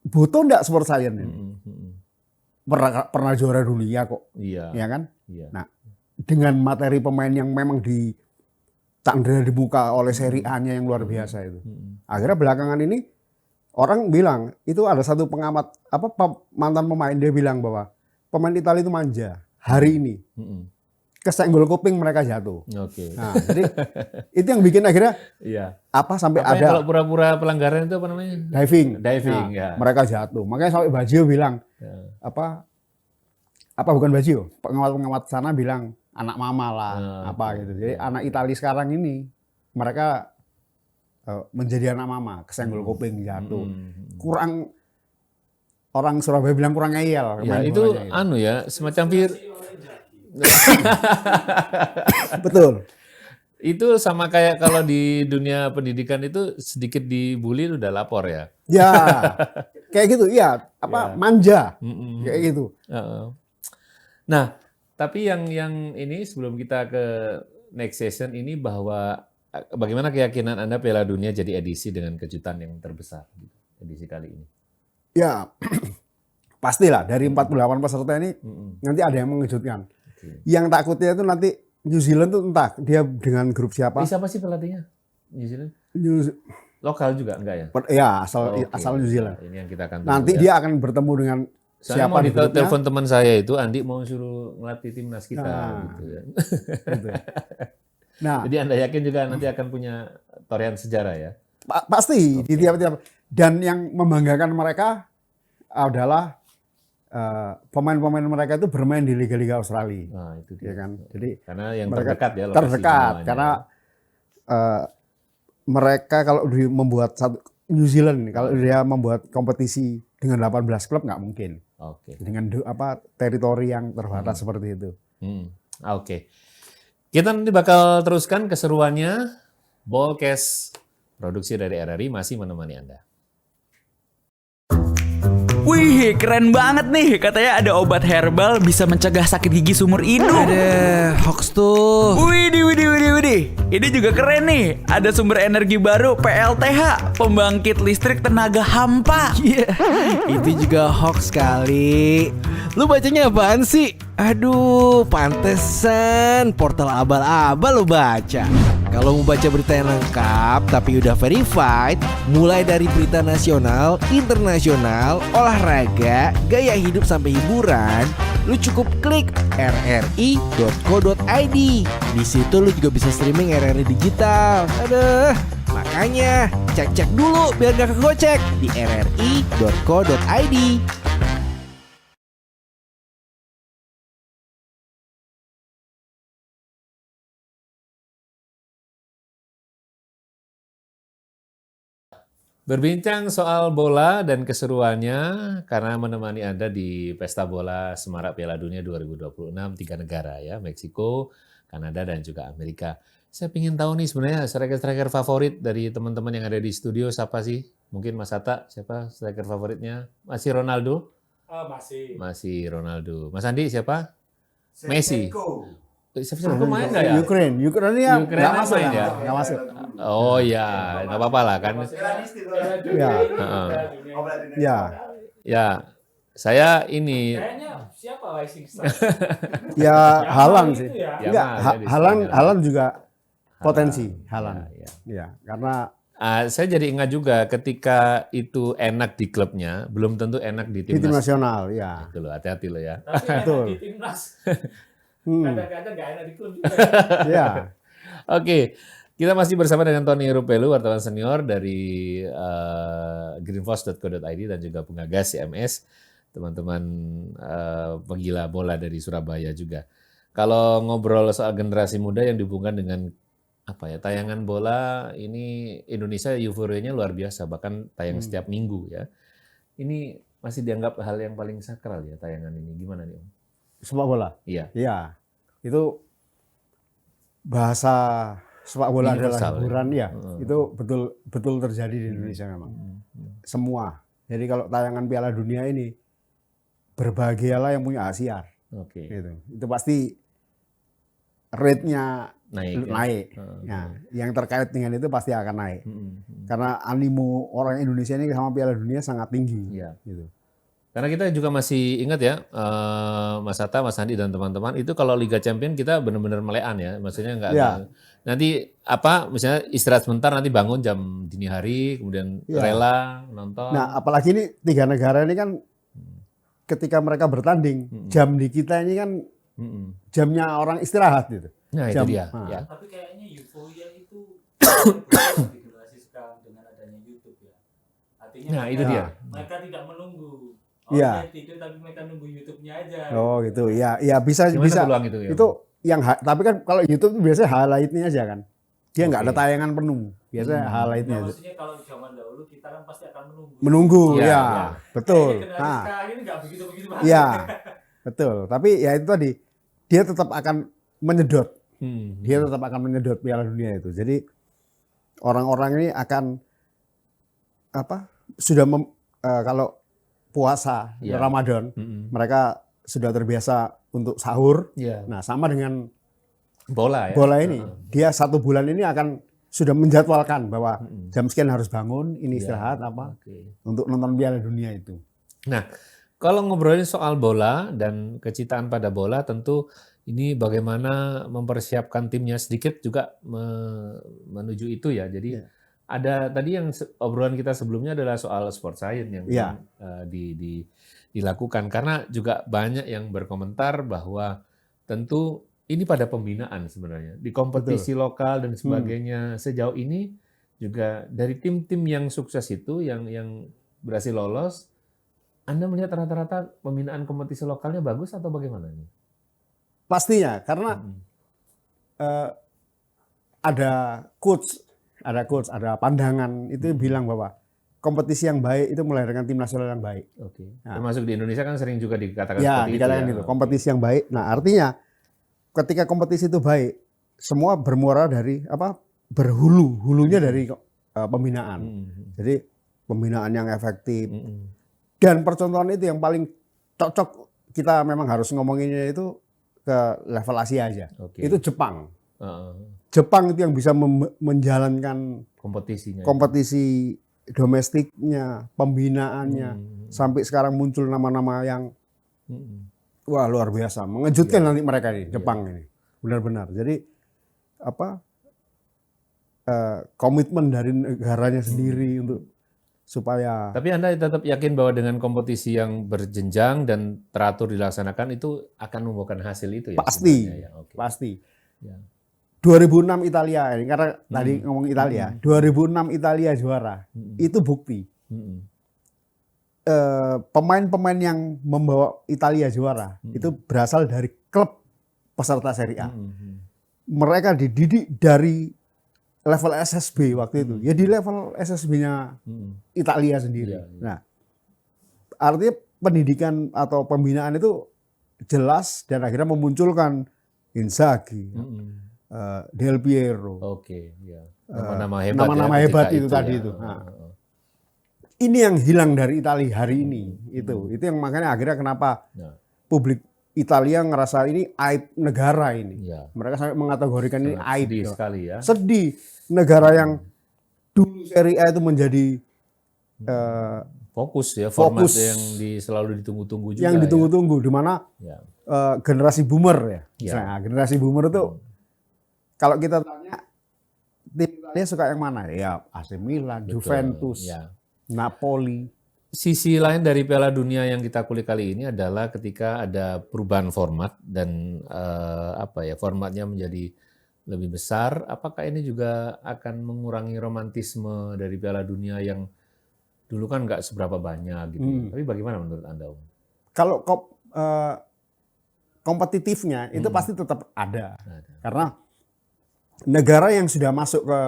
Butuh enggak sport science ini? Pernah juara dunia kok. Iya. Ya kan? Iya. Nah, dengan materi pemain yang memang ditandra di muka oleh Serie A-nya yang luar biasa itu. Akhirnya belakangan ini orang bilang, itu ada satu pengamat mantan pemain, dia bilang bahwa pemain Italia itu manja. Hari ini kesenggol kuping mereka jatuh. Oke. Nah, jadi itu yang bikin akhirnya Iya. sampai Apa yang ada kalau pura-pura pelanggaran itu apa namanya? diving. Diving, Nah, ya. mereka jatuh. Makanya sampai Baggio bilang bukan Baggio, pengamat sana bilang anak mama lah, gitu. Jadi anak Italia sekarang ini mereka menjadi anak mama, kesenggol kuping jatuh. Kurang, orang Surabaya bilang kurang ngeyel. Ya, itu semacam Betul. itu sama kayak kalau di dunia pendidikan itu sedikit dibully udah lapor ya. Ya, kayak gitu, iya. Manja, kayak gitu. Nah, tapi yang ini sebelum kita ke next session ini bahwa bagaimana keyakinan Anda Piala Dunia jadi edisi dengan kejutan yang terbesar edisi kali ini? Ya, pastilah dari 48 peserta ini nanti ada yang mengejutkan. Yang takutnya itu nanti New Zealand tuh entah dia dengan grup siapa. Siapa sih pelatihnya? New Zealand? Lokal juga enggak ya? Ya, asal New Zealand. Ini yang kita akan nanti dia akan bertemu dengan Saya siapa mau di grupnya. telepon teman saya itu, Andi mau suruh ngelatih timnas kita. Gitu ya. Gitu. Nah, jadi Anda yakin juga nanti akan punya torehan sejarah ya? Pasti di tiap-tiap. Dan yang membanggakan mereka adalah pemain-pemain mereka itu bermain di liga-liga Australia. Nah, itu dia. Ya kan? Jadi karena yang mereka terdekat ya. terdekat karena mereka kalau membuat New Zealand kalau dia membuat kompetisi dengan 18 klub nggak mungkin. Oke. Dengan teritori yang terbatas seperti itu. Oke. Kita nanti bakal teruskan keseruannya. Ballcast produksi dari RRI masih menemani Anda. Wih, keren banget nih. Katanya ada obat herbal bisa mencegah sakit gigi seumur hidup. Ada hoax tuh. Widih. Ini juga keren nih. Ada sumber energi baru PLTH, pembangkit listrik tenaga hampa. Iya, itu juga hoax kali. Lu bacanya apaan sih? Aduh, pantesan portal abal-abal lu baca. Kalau mau baca berita yang lengkap tapi udah verified, mulai dari berita nasional, internasional, olahraga, gaya hidup sampai hiburan, lu cukup klik rri.co.id. Di situ lu juga bisa streaming RRI digital. Aduh, makanya cek-cek dulu biar gak kegocek di rri.co.id. Berbincang soal bola dan keseruannya karena menemani Anda di Pesta Bola Semarak Piala Dunia 2026 3 negara ya, Meksiko, Kanada dan juga Amerika. Saya ingin tahu nih sebenarnya striker-striker favorit dari teman-teman yang ada di studio siapa sih? Mungkin Mas Hatta, siapa striker favoritnya? Masih Ronaldo? Masih. Masih Ronaldo. Mas Andi siapa? Messi. Siapa main nggak ya? Ukraine ya nggak masuk main ya? Nggak masuk. Oh ya, nggak apa-apa lah kan. Ya. Ya. Ya, saya ini. Kayaknya siapa Rising Star? Ya Haaland sih. Ya. Enggak, Haaland juga potensi Haaland. Ya, karena Saya jadi ingat juga ketika itu enak di klubnya, belum tentu enak di di tim timnas. nasional, ya. Itu loh, hati-hati loh ya. Tapi enak Betul. di timnas. Kadang-kadang nggak enak di klub juga. Ya. Oke, kita masih bersama dengan Tony Rupelu, wartawan senior dari greenforce.co.id dan juga penggagas CMS, teman-teman penggila bola dari Surabaya juga. Kalau ngobrol soal generasi muda yang dihubungkan dengan tayangan bola ini, Indonesia euforianya luar biasa, bahkan tayang setiap minggu ya. Ini masih dianggap hal yang paling sakral ya tayangan ini. Gimana nih Om? Sepak bola. Iya. Ya. Itu bahasa sepak bola Universal, adalah hiburan ya. Itu betul terjadi di Indonesia memang. Semua. Jadi kalau tayangan Piala Dunia ini berbahagialah yang punya Asiar. Oke. Gitu. Itu pasti rate-nya Naik. naik. Nah, yang terkait dengan itu pasti akan naik. Karena animo orang Indonesia ini sama Piala Dunia sangat tinggi. Iya. Gitu. Karena kita juga masih ingat ya, Mas Hatta, Mas Andi dan teman-teman itu kalau Liga Champion kita benar-benar melean ya, maksudnya nggak Iya. nanti misalnya istirahat sebentar nanti bangun jam dini hari, kemudian Iya. rela nonton. Nah, apalagi ini 3 negara ini kan ketika mereka bertanding, jam di kita ini kan jamnya orang istirahat gitu. Nah Jam. itu dia. Nah. Ya. Tapi kayaknya euforia itu di generasi sekarang dengan adanya YouTube ya. Artinya Nah, itu dia. mereka tidak menunggu. Iya. Dia tidur tapi mereka nunggu YouTube-nya aja. Oh gitu. Ya, ya bisa Gimana bisa. peluang itu ya? Itu yang tapi kan kalau YouTube itu biasanya highlight-nya aja kan. Dia nggak ada Oke. tayangan penuh. Biasanya highlight-nya Nah, aja. maksudnya kalau zaman dahulu kita kan pasti akan menunggu. Menunggu, Iya, ya, iya. betul. Kayaknya generasi Nah, sekarang ini nggak begitu-begitu banget. iya, betul. Tapi ya itu tadi, dia tetap akan menyedot. Dia tetap akan menyedot Piala Dunia itu. Jadi orang-orang ini akan sudah kalau puasa Iya. Ramadan, mereka sudah terbiasa untuk sahur. Iya. Nah, sama dengan Bola ya. bola ini, dia 1 bulan ini akan sudah menjadwalkan bahwa jam sekian harus bangun, ini istirahat Oke. untuk nonton Piala Dunia itu. Nah, kalau ngobrolin soal bola dan kecintaan pada bola, tentu ini bagaimana mempersiapkan timnya sedikit juga menuju itu ya. Jadi ada tadi yang obrolan kita sebelumnya adalah soal sport science yang Iya. dilakukan karena juga banyak yang berkomentar bahwa tentu ini pada pembinaan sebenarnya di kompetisi lokal dan sebagainya. Sejauh ini juga dari tim-tim yang sukses itu yang berhasil lolos, Anda melihat rata-rata pembinaan kompetisi lokalnya bagus atau bagaimana nih? Pastinya, karena ada coach, ada pandangan itu bilang bahwa kompetisi yang baik itu melahirkan tim nasional yang baik. Oke. Nah. Termasuk di Indonesia kan sering juga dikatakan Ya, seperti itu dikatakan ya. itu, kompetisi yang baik. Nah, artinya ketika kompetisi itu baik, semua bermuara dari hulunya dari pembinaan. Jadi pembinaan yang efektif. Dan percontohan itu yang paling cocok kita memang harus ngomonginnya itu ke level Asia aja. Oke. Itu Jepang. Heeh. Jepang itu yang bisa menjalankan Kompetisinya. kompetisi domestiknya, pembinaannya, sampai sekarang muncul nama-nama yang wah luar biasa, mengejutkan nanti mereka ini, Jepang ini, benar-benar. Jadi komitmen dari negaranya sendiri untuk supaya Tapi Anda tetap yakin bahwa dengan kompetisi yang berjenjang dan teratur dilaksanakan itu akan membuahkan hasil itu ya? pasti, sebenarnya ya? Oke. pasti. Ya. 2006 Italia ini karena tadi ngomong Italia, 2006 Italia juara, itu bukti. Pemain-pemain yang membawa Italia juara itu berasal dari klub peserta Serie A. Mereka dididik dari level SSB waktu itu, ya di level SSB-nya Italia sendiri. Iya, iya. Nah, artinya pendidikan atau pembinaan itu jelas dan akhirnya memunculkan Inzaghi, Del Piero, Oke, ya. Nama-nama hebat nama-nama ya hebat ketika itu tadi ya. itu. Nah, ini yang hilang dari Italia hari ini. Itu yang makanya akhirnya kenapa Ya. publik Italia ngerasa ini aib negara ini. Ya. Mereka sampai mengategorikan ini Sangat aib. sedih ya. sekali ya. Sedih negara yang dulu Serie A itu menjadi Fokus ya, format Fokus. yang selalu ditunggu-tunggu juga. yang ditunggu-tunggu, di mana Ya. generasi boomer ya. Ya. Nah, generasi boomer itu kalau kita tanya tim Italia suka yang mana? Ya AC Milan, Betul, Juventus, ya. Napoli. Sisi lain dari Piala Dunia yang kita kulik kali ini adalah ketika ada perubahan format dan formatnya menjadi lebih besar. Apakah ini juga akan mengurangi romantisme dari Piala Dunia yang dulu kan nggak seberapa banyak gitu. Tapi bagaimana menurut Anda, Om? Kalau kompetitifnya itu pasti tetap ada. Karena negara yang sudah masuk ke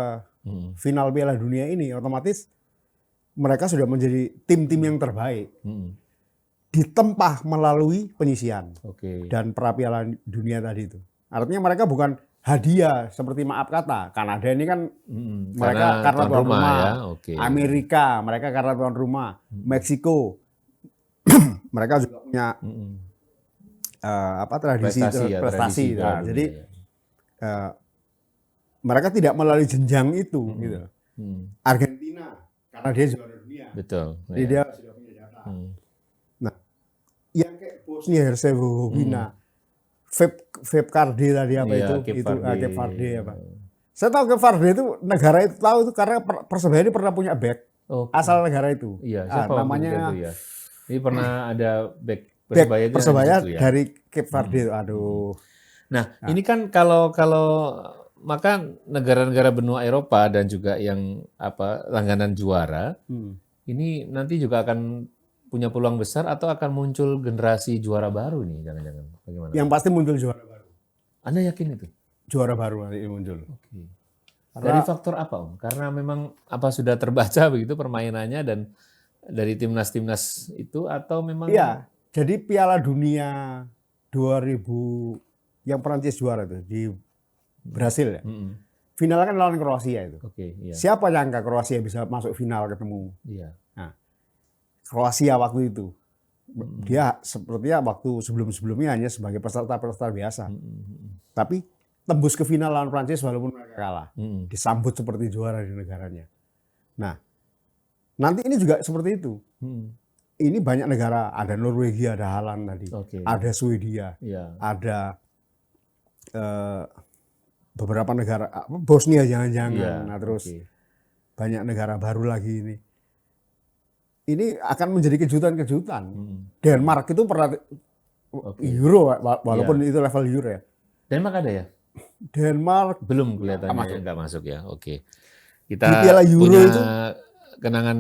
final Piala Dunia ini otomatis mereka sudah menjadi tim-tim yang terbaik. Ditempah melalui penyisian Oke. dan pra Piala Dunia tadi itu. Artinya mereka bukan hadiah seperti maaf kata. Kanada ini kan mereka karena tuan rumah. ya. Oke. Amerika mereka karena tuan rumah. Meksiko mereka juga punya tradisi Prestasi ya, prestasi. tradisi Nah, Piala jadi Dunia, ya. eh, mereka tidak melalui jenjang itu gitu. Argentina karena dia juara dunia. Betul. Jadi dia sudah punya data. Nah, yang kayak Bosnia Herzegovina, Cape Verde tadi apa Iya, itu? Cape Itu Verde. Cape Verde apa? Saya tahu Cape Verde itu negara itu tahu itu karena Persebaya ini pernah punya back Oke. asal negara itu. Iya, siapa waktu namanya itu ya? Ini pernah ada back back Persebaya itu yang Persebaya di situ ya? dari Cape Verde. Aduh. Nah, ini kan kalau maka negara-negara benua Eropa dan juga yang langganan juara, ini nanti juga akan punya peluang besar atau akan muncul generasi juara baru nih, jangan-jangan bagaimana? Yang pasti muncul juara baru. Anda yakin itu? Juara baru nanti muncul. Oke. Dari faktor apa, Om? Karena memang sudah terbaca begitu permainannya dan dari timnas-timnas itu atau memang Iya, jadi Piala Dunia 2000 yang Prancis juara itu di Brasil ya. Final kan lawan Kroasia itu. Oke, iya. Siapa nyangka Kroasia bisa masuk final ketemu Iya. Kroasia waktu itu. Dia sepertinya waktu sebelum-sebelumnya hanya sebagai peserta biasa. Tapi tembus ke final lawan Prancis walaupun mereka kalah. Disambut seperti juara di negaranya. Nah, nanti ini juga seperti itu. Ini banyak negara, ada Norwegia, ada Haaland tadi. Oke. Ada Swedia, Iya. ada beberapa negara, Bosnia jangan-jangan. Iya, Nah, terus oke. banyak negara baru lagi ini. Ini akan menjadi kejutan-kejutan. Denmark itu pernah Euro, walaupun itu level Euro ya. Denmark ada ya? Denmark Belum kelihatannya nggak masuk ya. Oke. Kita Di Piala Euro punya itu- kenangan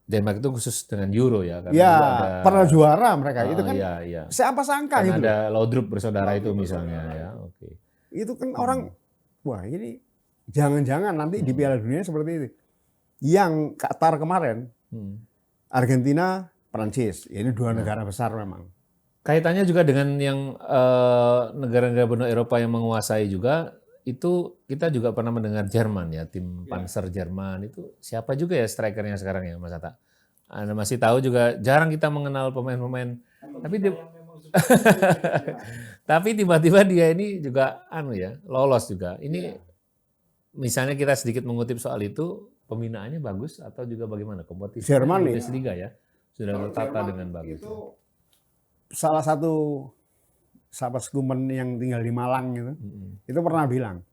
Denmark itu khusus dengan Euro ya. Karena ya juga ada, pernah juara mereka. Itu kan iya, iya. siapa sangka Karena gitu. ada Laudrup bersaudara itu misalnya ya. Oke. Itu kan orang, wah ini jangan-jangan nanti di Piala Dunia seperti itu. Yang Qatar kemarin, Argentina, Prancis, ini dua negara besar memang. Kaitannya juga dengan yang negara-negara benua Eropa yang menguasai juga, itu kita juga pernah mendengar Jerman ya, tim Panzer Jerman itu siapa juga ya strikernya sekarang ya Mas Atta? Anda masih tahu juga jarang kita mengenal pemain-pemain, tapi tiba-tiba dia ini juga lolos juga. Ini misalnya kita sedikit mengutip soal itu, pembinaannya bagus atau juga bagaimana kompetisi Jerman ya. Bundesliga ya sudah tertata Jerman dengan bagus. Itu salah satu sahabat sekumen yang tinggal di Malang gitu, itu pernah bilang,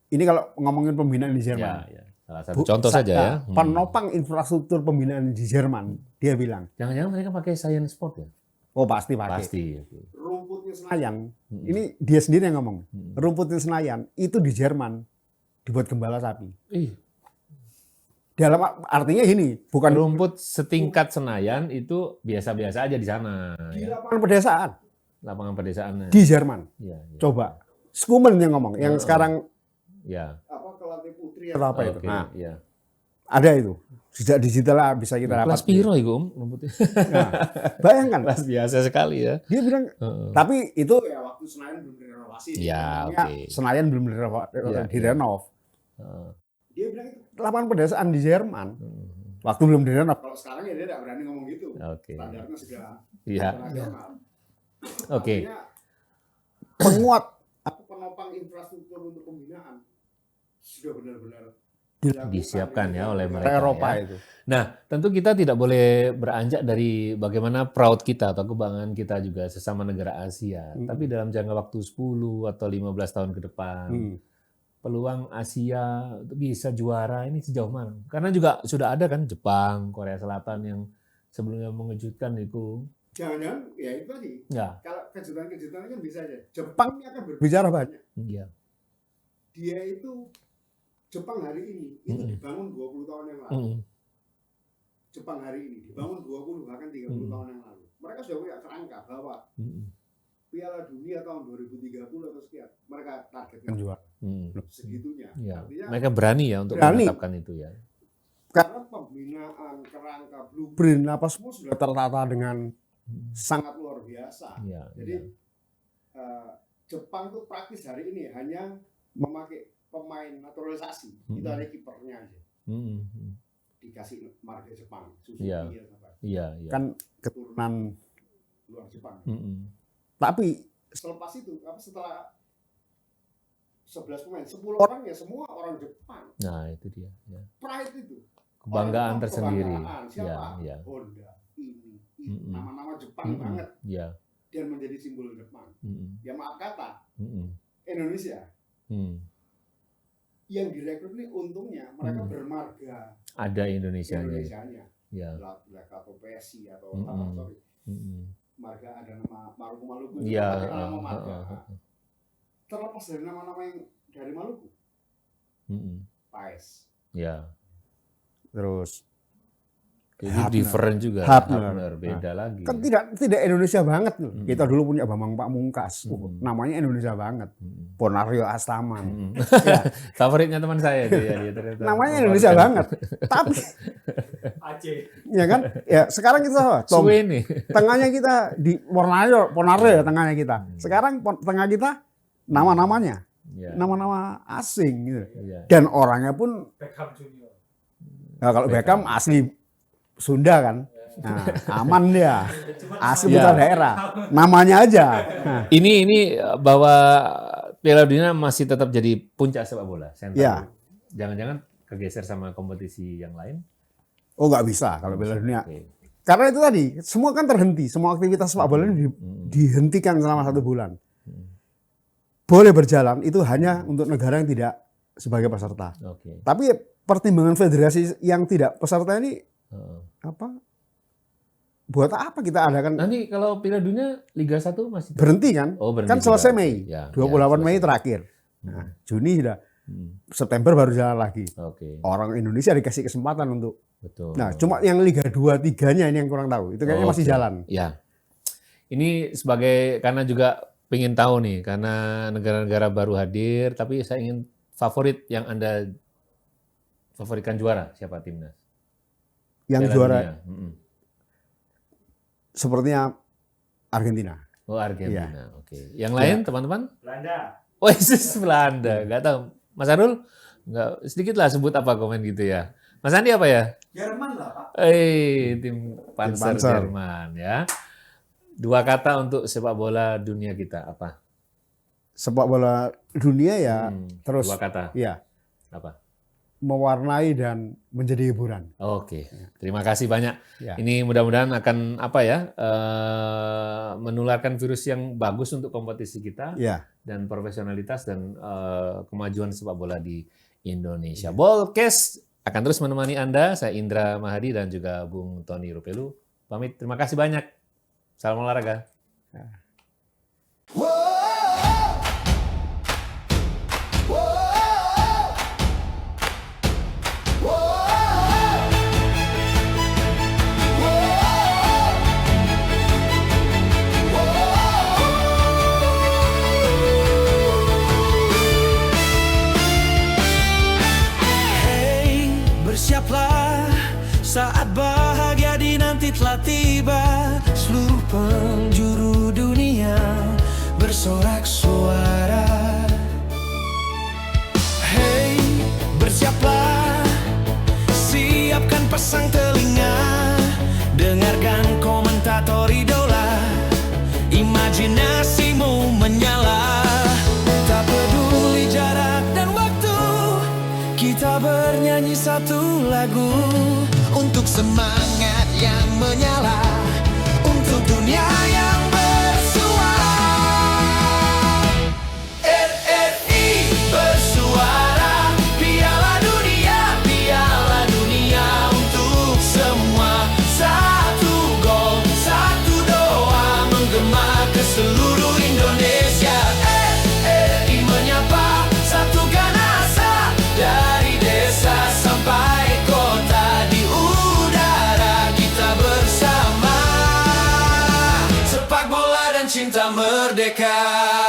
ini kalau ngomongin pembinaan di Jerman, Ya, salah satu contoh saja ya. penopang infrastruktur pembinaan di Jerman, dia bilang, Jangan-jangan mereka pakai science sport ya? oh pasti pakai. Pasti. Rumputnya Senayan, ini dia sendiri yang ngomong, rumputnya Senayan itu di Jerman dibuat gembala sapi. Dalam artinya ini bukan Rumput setingkat Senayan itu biasa-biasa aja di sana. di Ya. lapangan pedesaan Lapangan pedesaan. di Jerman. Ya, ya. Coba, Skuman yang ngomong, yang sekarang Ya. apa Kelatih Putri atau apa itu. Oke, Nah, ya. ada itu. Sejak digital lah bisa kita dapat. Kelas piro itu rumputnya? Nah, bayangkan, Kelas biasa sekali ya. dia bilang, tapi itu ya waktu Senayan belum direnovasi. Ya, Namanya oke. Senayan belum direnov. Dia bilang itu lapangan pedesaan di Jerman. Waktu belum direnov. Kalau sekarang ya dia tidak berani ngomong gitu. Oke. Standarnya sudah Iya. internasional. Oke. Artinya, penguat atau penopang infrastruktur untuk pembinaan sudah benar-benar Disiapkan ya oleh mereka. Eropa ya. itu. Nah, tentu kita tidak boleh beranjak dari bagaimana proud kita atau kebanggaan kita juga sesama negara Asia. Tapi dalam jangka waktu 10 atau 15 tahun ke depan, peluang Asia untuk bisa juara ini sejauh mana? Karena juga sudah ada kan Jepang, Korea Selatan yang sebelumnya mengejutkan itu. Jangan-jangan ya itu tadi. Ya, Kalau kejutan-kejutan kan bisa aja. Jepang ini akan berbicara banyak. iya. Dia itu Jepang hari ini itu dibangun 20 tahun yang lalu. Jepang hari ini dibangun 20 bahkan 30 tahun yang lalu. Mereka sudah punya kerangka bahwa Piala Dunia tahun 2030 atau sekian mereka targetkan juara segitunya. Ya. Artinya Mereka berani ya untuk Berani. menetapkan itu ya. karena pembinaan kerangka blueprint apa semua sudah tertata dengan sangat luar biasa. Iya, Jadi Jepang tuh praktis hari ini hanya memakai pemain naturalisasi. Itu ada kipernya aja. Dikasih marga Jepang, Suzuki Iya. atau apa. Iya, iya. Kan keturunan luar Jepang. Mm-mm. Tapi selepas itu, setelah 11 pemain, 10 orang ya semua orang Jepang. Nah, itu dia. Ya. Pride itu. Kebanggaan tersendiri. Kebanggaan. Siapa? Ya. Honda, ini. Nama-nama Jepang banget. Ya. Dan menjadi simbol Jepang. Ya maaf kata, Indonesia. Yang direkrut ini untungnya mereka bermarga. Ada Indonesianya. Indonesianya. Ya. Atau PSI atau apa, sorry. Marga ada nama Maluku. Iya. Nama marga. Terlepas dari nama-nama yang dari Maluku. PAES. Ya. Terus Jadi different juga. Hapner. Beda lagi. Kan tidak Indonesia banget loh. Kita dulu punya Bambang Pamungkas. Namanya Indonesia banget. Ponario Astaman. Ya. Favoritnya teman saya itu ya, dia ternyata. Namanya Indonesia banget. Tapi Aceh. ya kan? Ya sekarang kita Suwe nih. tengahnya kita di Ponario ya tengahnya kita. Sekarang tengah kita nama-namanya. Ya. Nama-nama asing gitu. Ya. Dan orangnya pun Beckham Junior. nah, kalau Beckham asli Sunda kan. Nah, aman dia. Asli putra daerah. Namanya aja. Nah, Ini bahwa Piala Dunia masih tetap jadi puncak sepak bola. Saya Ya. Jangan-jangan kegeser sama kompetisi yang lain. oh nggak bisa kalau Piala Dunia. Oke. Karena itu tadi, semua kan terhenti. Semua aktivitas sepak bola ini dihentikan selama 1 bulan. Boleh berjalan, itu hanya untuk negara yang tidak sebagai peserta. Oke. Tapi pertimbangan federasi yang tidak peserta ini apa? Buat apa kita adakan? Nanti kalau Piala Dunia Liga 1 masih Berhenti kan? Oh, berhenti Kan selesai juga. Mei. Ya, 28 Mei selesai. terakhir. Nah, Juni sudah. September baru jalan lagi. Oke. Orang Indonesia dikasih kesempatan untuk. Betul. Nah, cuma yang Liga 2, 3-nya ini yang kurang tahu. Itu kayaknya masih Oke. jalan. Ya. Ini sebagai karena juga pengen tahu nih karena negara-negara baru hadir, tapi saya ingin favorit yang Anda favoritkan juara siapa timnas? Yang Piala juara Dunia. sepertinya Argentina. Oh, Argentina. Iya. Oke. Yang lain teman-teman? Belanda. Oh, Yesus Belanda. Enggak tahu. Mas Arul? Enggak, sedikit lah sebut apa komen gitu ya. Mas Andi apa ya? Jerman lah, Pak. Tim Panzer Panzer. Jerman ya. 2 kata untuk sepak bola dunia kita apa? Sepak bola dunia ya terus 2 kata. ya Apa? mewarnai dan menjadi hiburan. Oke. Terima kasih banyak. Ya. Ini mudah-mudahan akan menularkan virus yang bagus untuk kompetisi kita Ya. dan profesionalitas dan kemajuan sepak bola di Indonesia. Ballcast akan terus menemani Anda. Saya Indra Mahadi dan juga Bung Tony Rupelu. Pamit. Terima kasih banyak. Salam olahraga. Hey, bersiaplah saat bahagia dinanti telah tiba. Seluruh penjuru dunia bersorak suara. Hey, bersiaplah, siapkan pasang telinga, dengarkan komentator idola, imajinasimu menyala. Tak peduli jarak dan waktu, kita bernyanyi satu lagu untuk semangat yang menyala, untuk dunia yang bersuara. RRI bersuara, Piala Dunia untuk semua. Satu gol, satu doa menggema ke seluruh Indonesia. RRI menyapa, satukan asa dari desa sampai kota, di udara kita bersama. Sepak bola dan cinta merdeka.